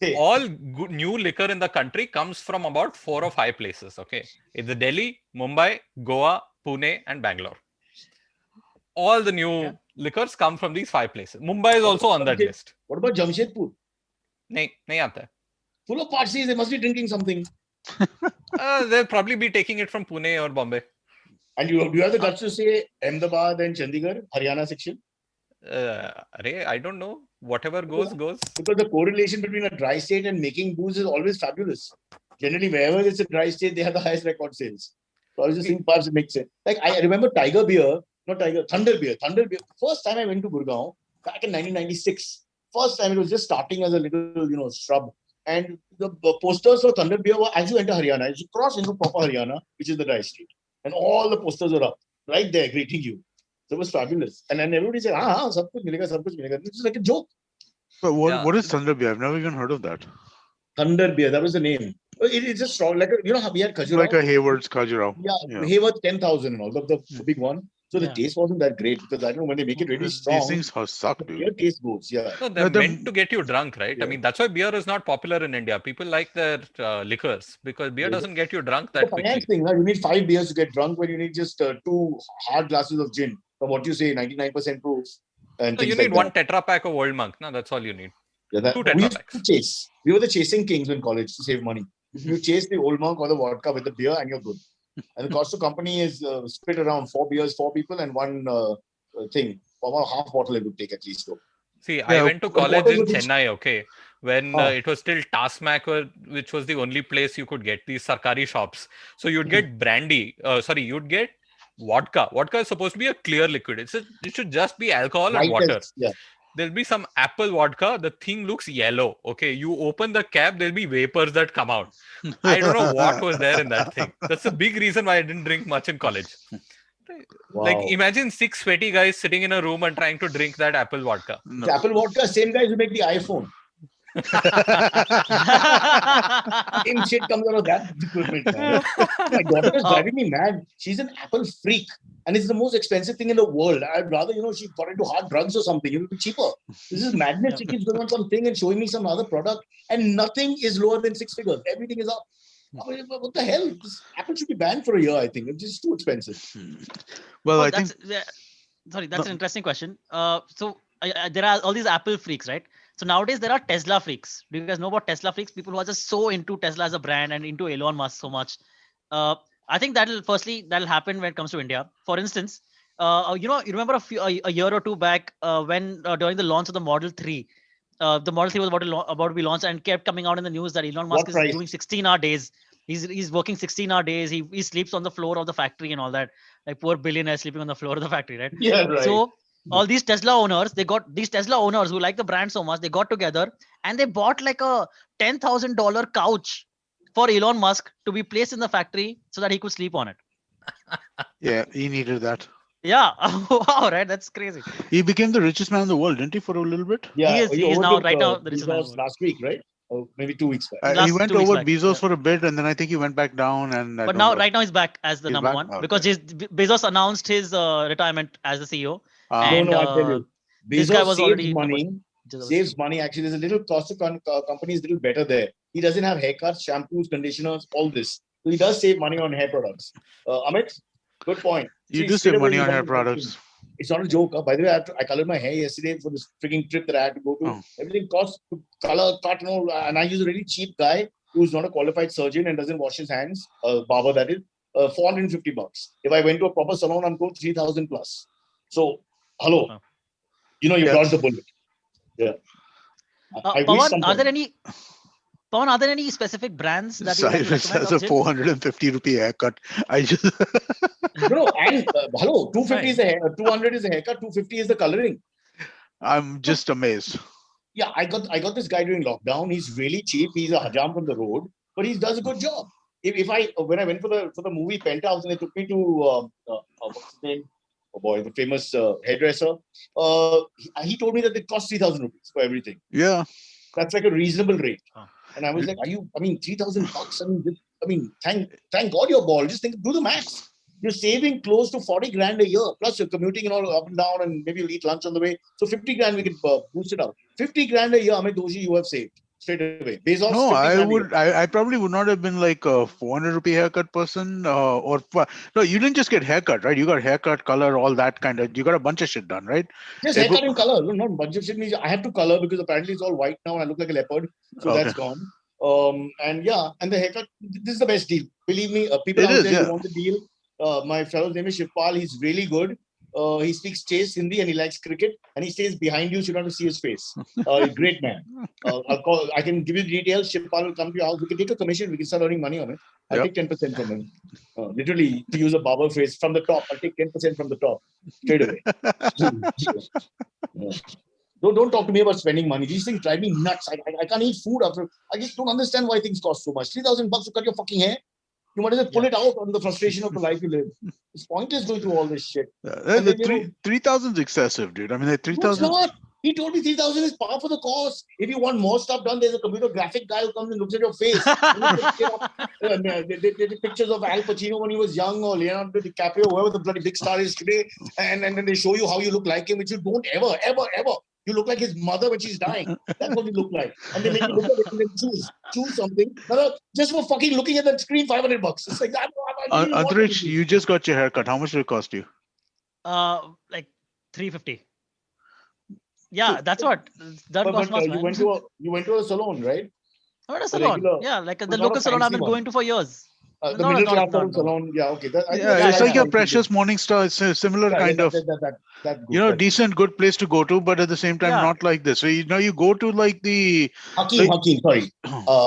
Hey, all new liquor in the country comes from about 4 or 5 places. Okay, it's Delhi, Mumbai, Goa, Pune, and Bangalore. All the new liquors come from these 5 places. Mumbai is also on that list. what about Jamshedpur? नहीं आता है. Full of Parsis, they must be drinking something. They'll probably be taking it from Pune or Bombay. And do you have the guts to say Ahmedabad and Chandigarh, Haryana section? I don't know. Whatever goes, goes. Because the correlation between a dry state and making booze is always fabulous. Generally, wherever it's a dry state, they have the highest record sales. So I was just thinking, perhaps it makes sense. Like I remember Thunder Beer. Thunder Beer. First time I went to Gurgaon back in 1996. First time it was just starting as a little, shrub. And the posters for Thunder Beer were as you enter Haryana, as you cross into proper Haryana, which is the dry state. And all the posters were up right there greeting you. So it was fabulous. And then everybody said, sab kuch milega. It's just like a joke. But what is Thunder Beer? I've never even heard of that. Thunder Beer, that was the name. It's just strong, like we had Khajuraho. Like a Hayward's Khajuraho. Yeah. Hayward 10,000 and all, the big one. So the taste wasn't that great because I don't know when they make it really strong. These things suck, dude. Beer taste goes, yeah. No, they're meant to get you drunk, right? Yeah. I mean, that's why beer is not popular in India. People like their liquors because beer doesn't get you drunk that quickly. Thing, you need 5 beers to get drunk when you need just 2 hard glasses of gin. From what you say, 99% proof. And so you need 1 Tetra pack of Old Monk. No, that's all you need. Yeah, 2 Tetra packs. We were the chasing kings in college to save money. You chase the Old Monk or the vodka with the beer and you're good. And the cost of company is split around 4 beers, 4 people, and 1 thing. About half bottle it would take at least. See, I went to college in Chennai, okay, when it was still Taskmaster, which was the only place you could get these Sarkari shops. So you'd get brandy. You'd get vodka. Vodka is supposed to be a clear liquid. It should just be alcohol and water. Yeah. There'll be some apple vodka. The thing looks yellow. Okay, you open the cap, there'll be vapors that come out. I don't know what was there in that thing. That's a big reason why I didn't drink much in college. Wow. Like imagine 6 sweaty guys sitting in a room and trying to drink that apple vodka. No. The apple vodka, same guys who make the iPhone. Same shit comes out of that equipment. My daughter is driving me mad. She's an Apple freak. And it's the most expensive thing in the world. I'd rather, she got into hard drugs or something. It would be cheaper. This is madness. She keeps going on something and showing me some other product. And nothing is lower than 6 figures. Everything is up. What the hell? This Apple should be banned for a year, I think. It's just too expensive. Well, I think... That's an interesting question. There are all these Apple freaks, right? So nowadays there are Tesla freaks. Do you guys know about Tesla freaks? People who are just so into Tesla as a brand and into Elon Musk so much. I think that'll happen when it comes to India. For instance, you remember a year or two back when during the launch of the Model 3, the Model 3 was about to be launched and kept coming out in the news that Elon Musk is doing 16-hour days. He's working 16-hour days. He sleeps on the floor of the factory and all that. Like poor billionaire sleeping on the floor of the factory, right? Yeah, right. So all these Tesla owners, who like the brand so much, they got together and they bought like a $10,000 couch for Elon Musk to be placed in the factory so that he could sleep on it. Yeah, he needed that. Yeah. Wow, right? That's crazy. He became the richest man in the world, didn't he, for a little bit? Yeah, he is now the richest man. Last week, right? Or maybe 2 weeks back. He went over Bezos for a bit, and then I think he went back down. But right now he's back as the number one because Bezos announced his retirement as the CEO. No, I'll tell you. Bezos saves money. Actually, there's a little cost of company is a little better there. He doesn't have haircuts, shampoos, conditioners, all this. So he does save money on hair products. Amit, good point. You do save money on hair products. It's not a joke. By the way, I colored my hair yesterday for this freaking trip that I had to go to. Everything costs to color, cut, and I use a really cheap guy who's not a qualified surgeon and doesn't wash his hands, barber that is, $450. If I went to a proper salon, I'm going 3,000 plus. So, hello, you dodged the bullet. Yeah. Pawan, are there any specific brands that Cyrus has a 450 rupee haircut. I just hello, 250 is the hair, 200 is the haircut, 250 is the coloring. I'm just amazed. Yeah, I got this guy during lockdown. He's really cheap. He's a hajam from the road, but he does a good job. When I went for the movie Penthouse and they took me to what's his name? Oh boy, the famous hairdresser. He told me that it costs 3,000 rupees for everything. Yeah, that's like a reasonable rate. And I was like, 3,000 bucks. Thank God you're bald. Just do the maths. You're saving close to 40 grand a year. Plus you're commuting and all up and down and maybe you'll eat lunch on the way. So 50 grand, we can boost it up. 50 grand a year, Amit Doshi, you have saved. straight away. Bezos, No, 50 I grand a would. year. I probably would not have been like a 400 rupee haircut person. No, you didn't just get haircut, right? You got haircut, color, all that kind of. You got a bunch of shit done, right? Just It haircut wo- and color. No, not bunch of shit. I have to color because apparently it's all white now and I look like a leopard. So Okay. that's gone. And yeah, and the haircut, this is the best deal. Believe me, people It out is, there, you yeah. want the deal. My fellow's name is Shivpal. He's really good. He speaks Chase Hindi and he likes cricket and he stays behind you so you don't have to see his face. Great man. I can give you the details. Shivpal will come to your house. We can take a commission. We can start earning money on it. I'll Yep. take 10% from him. Literally, to use a barber phrase, from the top. I'll take 10% from the top straight away. Yeah. Don't talk to me about spending money. These things drive me nuts. I can't eat food after. I just don't understand why things cost so much. $3,000 to cut your fucking hair. You might as well pull it out on the frustration of the life you live. It's pointless going through all this shit. And The then, 3,000 is excessive, dude. I mean, like no, it's 3,000. not. He told me 3,000 is par for the course. If you want more stuff done, there's a computer graphic guy who comes and looks at your face. They take pictures of Al Pacino when he was young or Leonardo DiCaprio, whoever the bloody big star is today, and then they show you how you look like him, which you don't ever. You look like his mother when she's dying. That's what you look like. And they make you look at it and then choose something. No, just for fucking looking at that screen, $500. It's like, I really want Antariksh, to do. you just got your haircut. How much did it cost you? Like 350. Yeah, that's what. That But, cost much, you man. went to a salon, right? I went to a A salon. regular- Yeah, like but the not a local salon I've fancy been one. going to for years. The No, middle not- class not- no. salon. Yeah, okay. I think Yeah, that's it's the like your fancy Precious thing. Morningstar. It's a similar Yeah, kind of, that good. That decent, good place to go to, but at the same time, Yeah. not like this. So you go to like the Hakeem, like- sorry.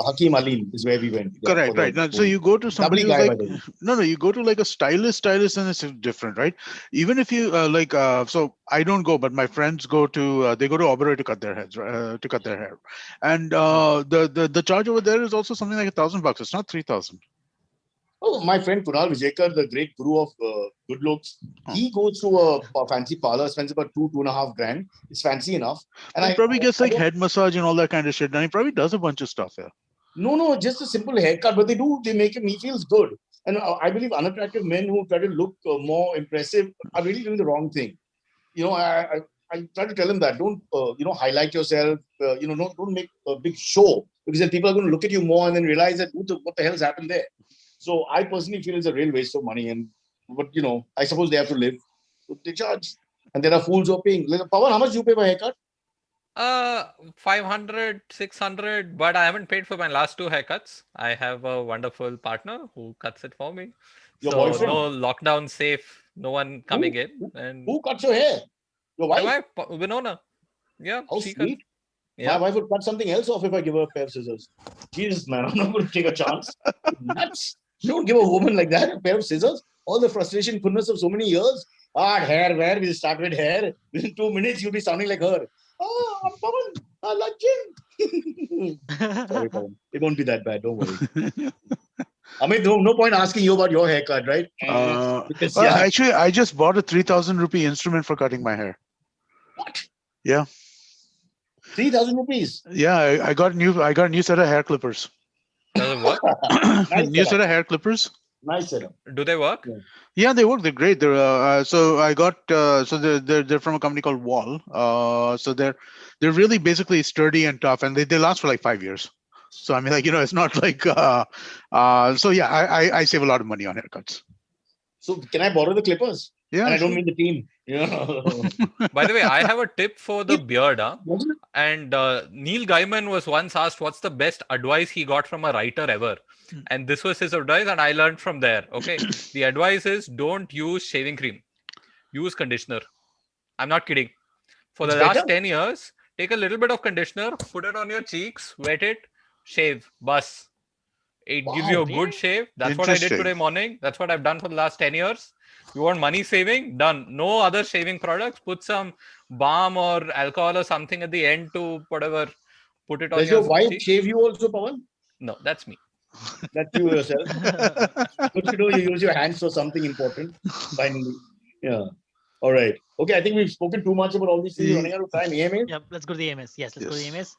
Hakeem Alim is where we went. Yeah, correct, for the- right. Now, so you go to somebody Lovely who's guy, like by the way. no, you go to like a stylist, and it's different, right? Even if you so I don't go, but my friends go to they go to Oberoi to cut their heads, to cut their hair, and the charge over there is also something like $1,000. It's not 3,000. Oh, my friend Kunal Vijaykar, the great guru of good looks, he goes to a fancy parlor, spends about 2.5 grand. It's fancy enough. And He probably gets I like don't- head massage and all that kind of shit, and he probably does a bunch of stuff here. No, just a simple haircut, but they make him, he feels good. And I believe unattractive men who try to look more impressive are really doing the wrong thing. I try to tell him that don't highlight yourself. Don't make a big show because then people are going to look at you more and then realize that what the hell's happened there. So I personally feel it's a real waste of money. But I suppose they have to live. So they charge, and there are fools who are paying. Pawan, how much do you pay for a haircut? 500, 600, but I haven't paid for my last 2 haircuts. I have a wonderful partner who cuts it for me. Your So boyfriend? no lockdown safe, no one coming in. And Who cuts your hair? Your my wife? wife, Winona. Yeah, How she sweet. cuts. Yeah. My wife would cut something else off if I give her a pair of scissors. Jesus, man, I'm not going to take a chance. Nuts. You don't give a woman like that a pair of scissors. All the frustration, goodness of so many years. Hair, where? We'll start with hair. Within 2 minutes, you'll be sounding like her. Oh, I'm Pavan. I like Jim. Sorry, Pavan. It won't be that bad. Don't worry. I mean, no point asking you about your haircut, right? Because, Well, actually, I just bought a 3,000 rupee instrument for cutting my hair. What? Yeah. 3,000 rupees. Yeah, I got a new set of hair clippers. Does it work? Nice New setup. set of hair clippers. Nice setup. Do they work? Yeah, they work. They're great. So I got so they're from a company called Wall. So they're really basically sturdy and tough, and they last for like 5 years. So I mean, like it's not like so yeah, I save a lot of money on haircuts. So can I borrow the clippers? Yeah, And I don't sure. mean the team. By the way, I have a tip for the beard. Wasn't it? And Neil Gaiman was once asked what's the best advice he got from a writer ever. And this was his advice, and I learned from there. Okay. The advice is don't use shaving cream. Use conditioner. I'm not kidding. For the It's last better? 10 years, take a little bit of conditioner, put it on your cheeks, wet it, shave, bus. It gives you a Wow, good shave. That's what I did Interesting. today morning. That's what I've done for the last 10 years. You want money saving? Done. No other shaving products. Put some balm or alcohol or something at the end to whatever. Put it on Does your wife cheek. shave you also, Pawan? No, that's me. That's you yourself. Good to know you use your hands for something important. Finally. Yeah. All right. Okay, I think we've spoken too much about all these things. We're running out of time. AMA? Yep, let's go to the AMS. Yes, let's go to the Yes. AMS.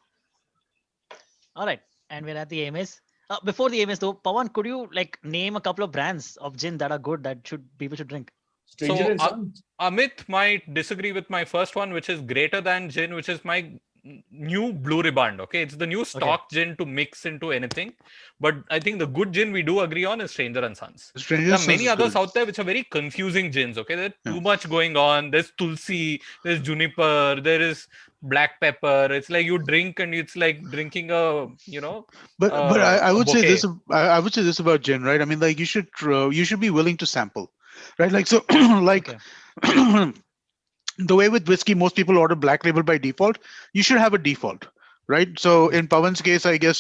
All right, and we're at the AMS. Before the AMS though, Pawan, could you like name a couple of brands of gin that are good that people should drink? Stranger So, and Sons. Amit might disagree with my first one, which is greater than gin, which is my new Blue Riband. Okay, it's the new stock gin to mix into anything. But I think the good gin we do agree on is Stranger and Sons. Stranger There are Sons many is others good. out there which are very confusing gins. Okay, there's Yeah. too much going on. There's tulsi, there's juniper, there is black pepper. It's like you drink and it's like drinking a But I a would say bouquet. this. I would say this about gin, right? I mean, like you should be willing to sample, right? Like so, like. Okay. The way with whiskey, most people order black label by default. You should have a default, right? So in Pavan's case, I guess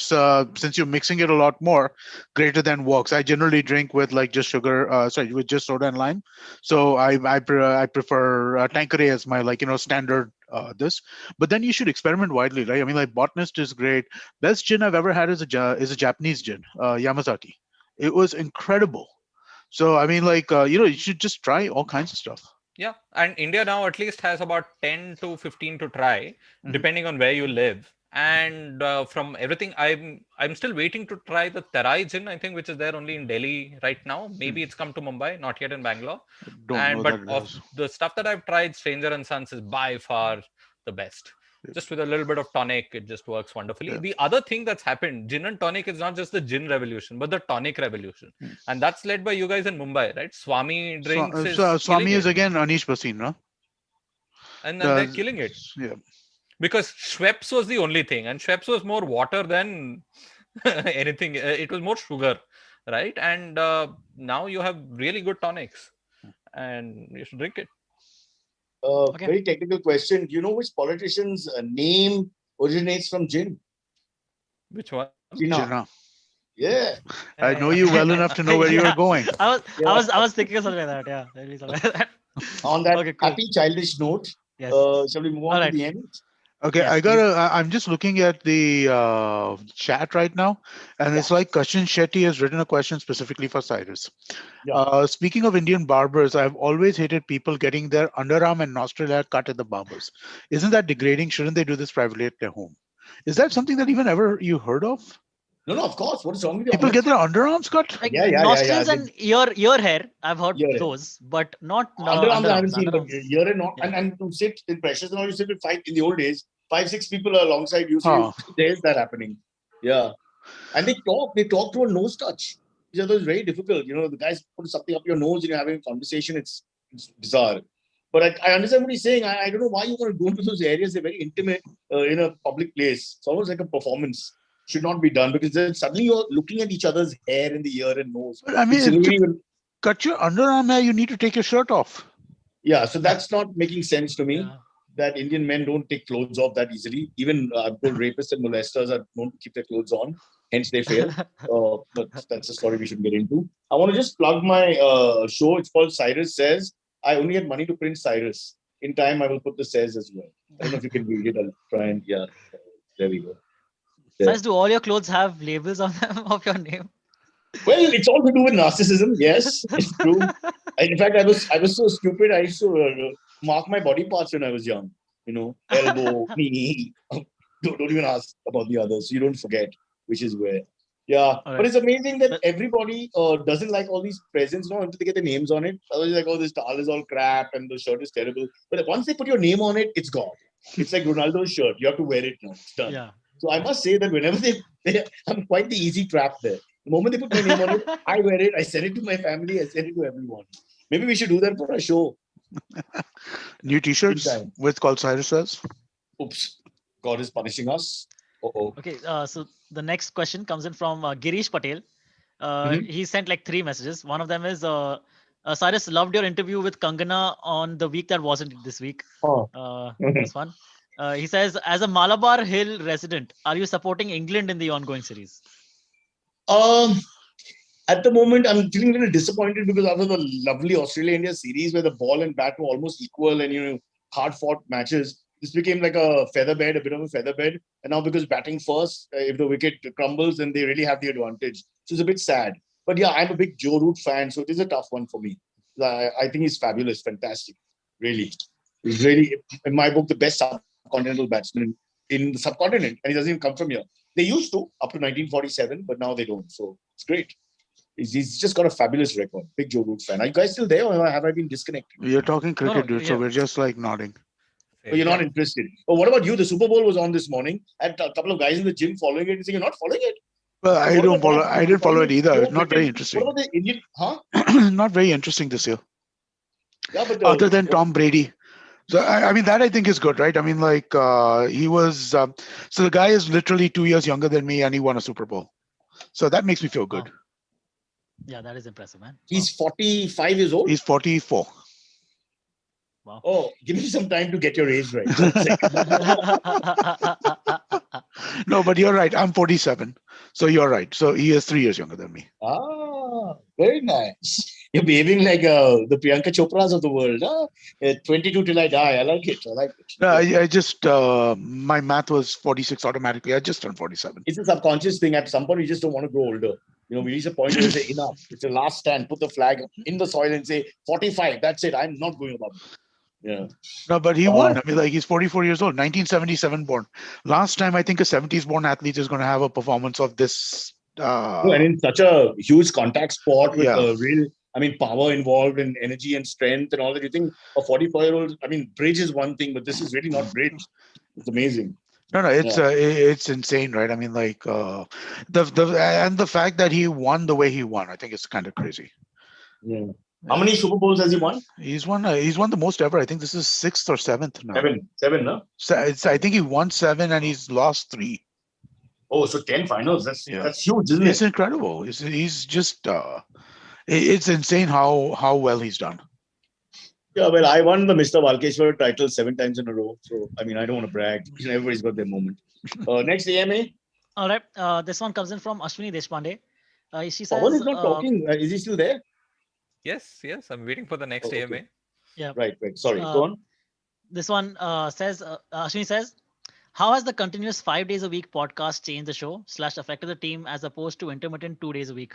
since you're mixing it a lot more, greater than works. I generally drink with like just sugar, with just soda and lime. So I prefer Tanqueray as my standard this. But then you should experiment widely, right? I mean, like Botanist is great. Best gin I've ever had is a Japanese gin, Yamazaki. It was incredible. So I mean, like you should just try all kinds of stuff. Yeah, and India now at least has about 10 to 15 to try, Mhm. depending on where you live. And from everything, I'm still waiting to try the Terai gin, I think, which is there only in Delhi right now. Maybe it's come to Mumbai, not yet in Bangalore. Don't know But that it of has. the stuff that I've tried, Stranger and Sons is by far the best. Just with a little bit of tonic, it just works wonderfully. Yeah. The other thing that's happened, gin and tonic is not just the gin revolution, but the tonic revolution. And that's led by you guys in Mumbai, right? Swami drinks is killing Swami is it. again Anish Basin, no? And then they're killing it. Yeah. Because Schweppes was the only thing, and Schweppes was more water than anything. It was more sugar, right? And now you have really good tonics, and you should drink it. Okay. Very technical question. Do you know which politician's name originates from gin? Which one? Jinnah. Yeah. I know you well enough to know where you are going. I was thinking of something like that. Yeah, maybe something like that. On that Okay, cool. happy childish note, Yes. shall we move on Alright. to the end? Okay, Yes, I'm just looking at the chat right now, and it's like Kashin Shetty has written a question specifically for Cyrus. Yeah. Speaking of Indian barbers, I've always hated people getting their underarm and nostril hair cut at the barbers. Isn't that degrading? Shouldn't they do this privately at their home? Is that something that even ever you heard of? No, of course. What is wrong with you? People get their underarms cut? Like Yeah. nostrils and ear hair. I've heard Ear hair. those, but not Underarms I haven't seen, but underarms. here and not. Yeah. And to sit in pressures and all, you sit with in the old days, 5-6 people are alongside you. Huh. So there's that happening. Yeah. And they talk through a nose touch. Which I thought is very difficult. The guys put something up your nose and you're having a conversation. It's bizarre. But I understand what he's saying. I don't know why you want to go into those areas. They're very intimate in a public place. It's almost like a performance. Should not be done because then suddenly you're looking at each other's hair in the ear and nose. But I mean, to cut your underarm hair, you need to take your shirt off. Yeah, so that's not making sense to me. Yeah. That Indian men don't take clothes off that easily. Even I've told rapists and molesters are known to keep their clothes on. Hence they fail. But that's a story we should get into. I want to just plug my show. It's called Cyrus Says. I only had money to print Cyrus. In time, I will put the Says as well. I don't know if you can read it. I'll try and, yeah. There we go. Yeah. Cyrus, do all your clothes have labels on them of your name? Well, it's all to do with narcissism. Yes, it's true. In fact, I was so stupid. I used to mark my body parts when I was young. Elbow, knee. Don't even ask about the others. You don't forget which is where. Yeah, All right. but it's amazing that everybody doesn't like all these presents, until they get their names on it. Otherwise, like, oh, this towel is all crap and the shirt is terrible. But once they put your name on it, it's gone. It's like Ronaldo's shirt. You have to wear it now. It's done. Yeah. So I must say that whenever I'm quite the easy trap there. The moment they put my name on it, I wear it. I send it to my family. I send it to everyone. Maybe we should do that for a show. New T-shirts with called Cyrus Says. Oops, God is punishing us. Okay, so the next question comes in from Girish Patel. He sent like 3 messages. One of them is Cyrus, loved your interview with Kangana on the week that wasn't this week. It was fun. He says, as a Malabar Hill resident, are you supporting England in the ongoing series? At the moment, I'm feeling a little disappointed because after the lovely Australia-India series where the ball and bat were almost equal and hard-fought matches, this became like a featherbed, a bit of a featherbed. And now because batting first, if the wicket crumbles, then they really have the advantage. So it's a bit sad. But yeah, I'm a big Joe Root fan, so it is a tough one for me. I think he's fabulous, fantastic, really. He's really, in my book, the best subcontinental batsman in the subcontinent, and he doesn't even come from here. They used to up to 1947, but now they don't. So it's great. He's just got a fabulous record. Big Joe Root fan. Are you guys still there, or have I been disconnected? You're talking cricket, dude. So yeah. we're just like nodding. So you're not interested. But what about you? The Super Bowl was on this morning. I had a couple of guys in the gym following it and saying, you're not following it? Well, I don't follow. I didn't follow it either. Joe It's not very Biden. interesting. What about the Indian? Huh? Not very interesting this year. Yeah, but Other than Tom Brady. So I mean that I think is good, right? I mean, like he was. So the guy is literally 2 years younger than me, and he won a Super Bowl. So that makes me feel good. Yeah, that is impressive, man. He's 45 years old. He's 44. Wow. Oh, give me some time to get your age right. No, but you're right. I'm 47. So you're right. So he is 3 years younger than me. Ah, very nice. You're behaving like the Priyanka Chopras of the world. Huh? 22 till I die. I like it. No, I just, my math was 46 automatically. I just turned 47. It's a subconscious thing. At some point, you just don't want to grow older. We reach a point where you say, enough. It's the last stand. Put the flag in the soil and say, 45. That's it. I'm not going above. Yeah. No, but he won. I mean, like he's 44 years old, 1977 born. Last time, I think a 70s born athlete is going to have a performance of this. And in such a huge contact sport with real, power involved and energy and strength and all that. You think a 44-year-old, bridge is one thing, but this is really not bridge. It's amazing. No, it's insane, right? I mean, like the fact that he won the way he won, I think it's kind of crazy. Yeah. How many Super Bowls has he won? He's won the most ever. I think this is 6th or 7th now. Seven, no? So I think he won 7 and he's lost 3. Oh, so 10 finals. That's huge, isn't it? It's incredible. He's just it's insane how well he's done. Yeah, well, I won the Mr. Walkeshwar title 7 times in a row. So, I don't want to brag. Everybody's got their moment. Next AMA. All right. This one comes in from Ashwini Deshpande. She says... Pawan is not talking. Is he still there? Yes. I'm waiting for the next AMA. Yeah. Right. Sorry. Go on. This one says, Ashwini says, how has the continuous 5 days a week podcast changed the show / affected the team as opposed to intermittent 2 days a week?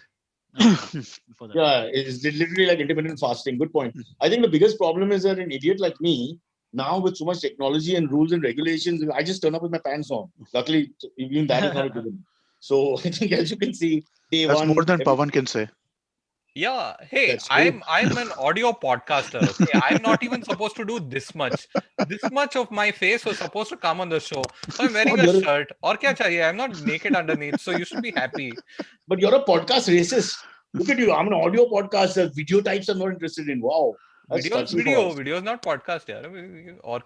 Yeah, it's literally like intermittent fasting. Good point. I think the biggest problem is that an idiot like me, now with so much technology and rules and regulations, I just turn up with my pants on. Luckily, even that is not a given. So I think, as you can see, day That's one. More than Pavan can say. Yeah. Hey, I'm an audio podcaster. Okay, I'm not even supposed to do this much. This much of my face was supposed to come on the show. So I'm wearing a shirt. Aur kya chahiye? I'm not naked underneath. So you should be happy. But you're a podcast racist. Look at you. I'm an audio podcaster. Video types I'm not interested in. Wow. Video is not podcast. Yeah.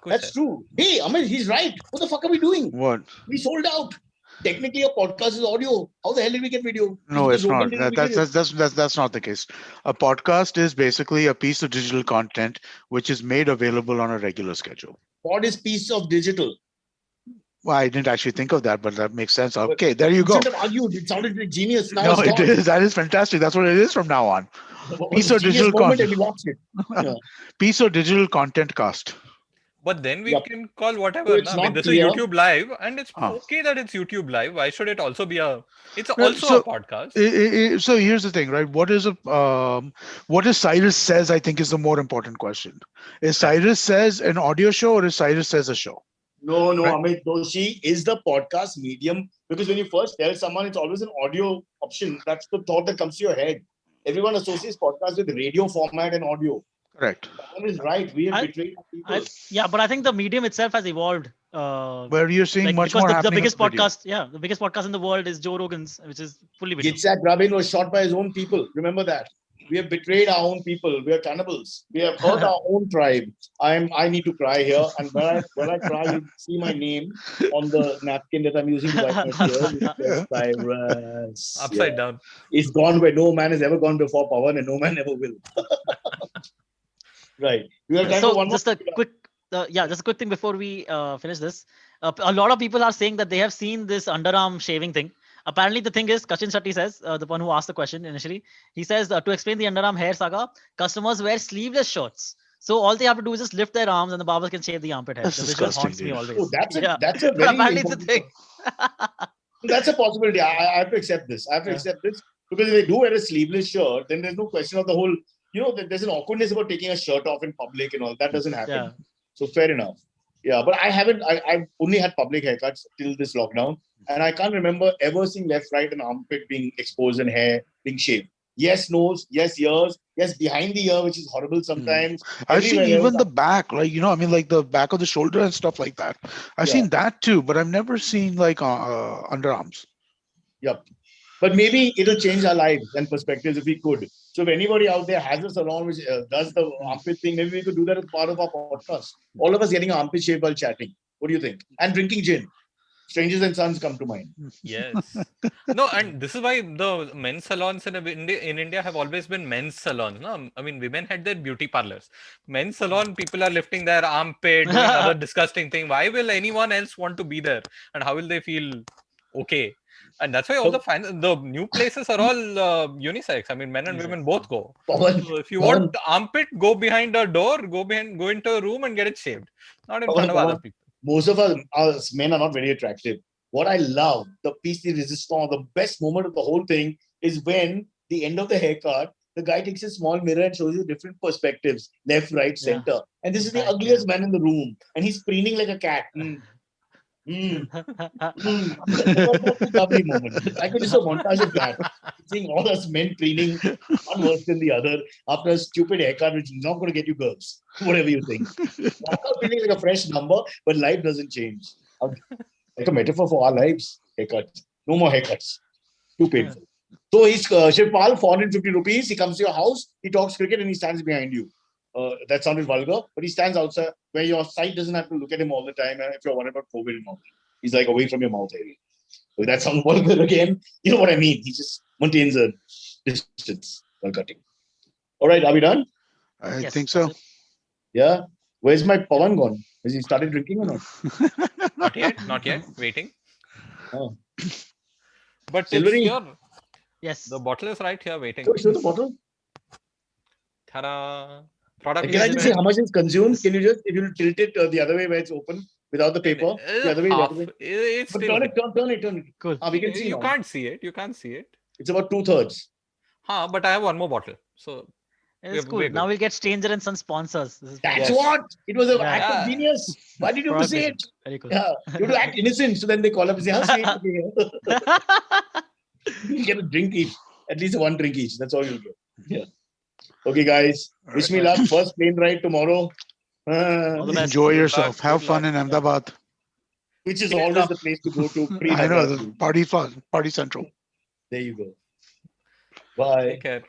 That's true. Hey, Amit, he's right. What the fuck are we doing? What? We sold out. Technically, a podcast is audio. How the hell did we get video? No, it's not. That's not the case. A podcast is basically a piece of digital content which is made available on a regular schedule. What is piece of digital? Well, I didn't actually think of that, but that makes sense. Okay, there you go. Instead of argued, it sounded like genius. Now no, it is. That is fantastic. That's what it is from now on. Piece of digital content. Yeah. Piece of digital content cast. But then we can call whatever. So this is YouTube Live, and it's okay that it's YouTube Live. Why should it also be a podcast? So here's the thing, right? What is Cyrus says, I think, is the more important question. Is Cyrus says an audio show or is Cyrus says a show? No, right? Amit Doshi is the podcast medium, because when you first tell someone it's always an audio option, that's the thought that comes to your head. Everyone associates podcast with radio format and audio. Correct. That is right. We have betrayed people. But I think the medium itself has evolved. Where you're seeing much more the biggest podcast, the biggest podcast in the world is Joe Rogan's, which is fully video. Yitzhak Rabin was shot by his own people. Remember that. We have betrayed our own people. We are cannibals. We have hurt our own tribe. I need to cry here. And when I cry, you see my name on the napkin that I'm using to wipe my tears. Cyrus. Upside down. It's gone where no man has ever gone before, Pawan, and no man ever will. Right. Just a quick thing before we finish this. A lot of people are saying that they have seen this underarm shaving thing. Apparently, the thing is, Kachin Shetty says, the one who asked the question initially, he says to explain the underarm hair saga, customers wear sleeveless shirts. So all they have to do is just lift their arms and the barber can shave the armpit hair. That's the visual haunts me always. Oh, that's a very apparently it's a thing. That's a possibility. I have to accept this. Because if they do wear a sleeveless shirt, then there's no question of the whole, there's an awkwardness about taking a shirt off in public and all. That doesn't happen. Yeah. So fair enough. Yeah, but I've only had public haircuts till this lockdown. And I can't remember ever seeing left, right, and armpit being exposed and hair being shaved. Yes, nose. Yes, ears. Yes, behind the ear, which is horrible sometimes. I've seen Everywhere even else. the back, like, I mean, like the back of the shoulder and stuff like that. I've Yeah. seen that too, but I've never seen like underarms. Yep. But maybe it'll change our lives and perspectives if we could. So if anybody out there has a salon which does the armpit thing, maybe we could do that as part of our podcast. All of us getting our armpit shape while chatting. What do you think? And drinking gin. Strangers and Sons come to mind. Yes. No, and this is why the men's salons in India have always been men's salons. No, I mean, women had their beauty parlors. Men's salon, people are lifting their armpit, doing other disgusting thing. Why will anyone else want to be there? And how will they feel okay? And that's why all the new places are all unisex. I mean, men and women both go. Pawan, So if you Pawan, want armpit, go behind a door, go into a room and get it shaved. Not in front of other people. most of us men are not very attractive. What I love, the piece de resistance, the best moment of the whole thing is when the end of the haircut, the guy takes a small mirror and shows you different perspectives, left, right, center. And this is the ugliest man in the room. And he's preening like a cat. That's a lovely moment. I could do a montage of that. Seeing all us men preening one worse than the other after a stupid haircut, which is not going to get you girls. Whatever you think. Walk out feeling like a fresh number, but life doesn't change. Like a metaphor for our lives. Haircuts. No more haircuts. Too painful. So he's Shivpal, 450 rupees. He comes to your house, he talks cricket, and he stands behind you. That sounded vulgar, but he stands outside where your sight doesn't have to look at him all the time. And if you're worried about COVID and all, he's like away from your mouth area. So that sounds vulgar again. You know what I mean? He just maintains a distance while cutting. All right, are we done? I think so. Yeah. Where's my Pawan gone? Has he started drinking or not? Not yet. Not yet. Waiting. Oh. But Silverie? it's here. Yes. The bottle is right here waiting. Show the bottle. Ta-da! Product Can I just say placement. how much is consumed? Can you just, if you tilt it the other way where it's open without the paper? The other way, the Half. other way. It's But still turn it. Cool. We can see you now. can't see it. You can't see it. It's about 2/3. But I have one more bottle. So It's we're cool. good. Now we'll get Stranger and Son sponsors. This is That's Yes. what! It was an Yeah. act of genius. Why did you have to say it? Very cool. Yeah. You have to act innocent. So then they call up and say, how sweet. You'll get a drink each. At least one drink each. That's all you'll get. Yeah. Okay, guys. Wish me luck. First plane ride tomorrow. All the best. Enjoy Good yourself. luck, Have good fun luck. in Ahmedabad. Which is always the place to go to. I know, the party fun, party central. There you go. Bye. Take care.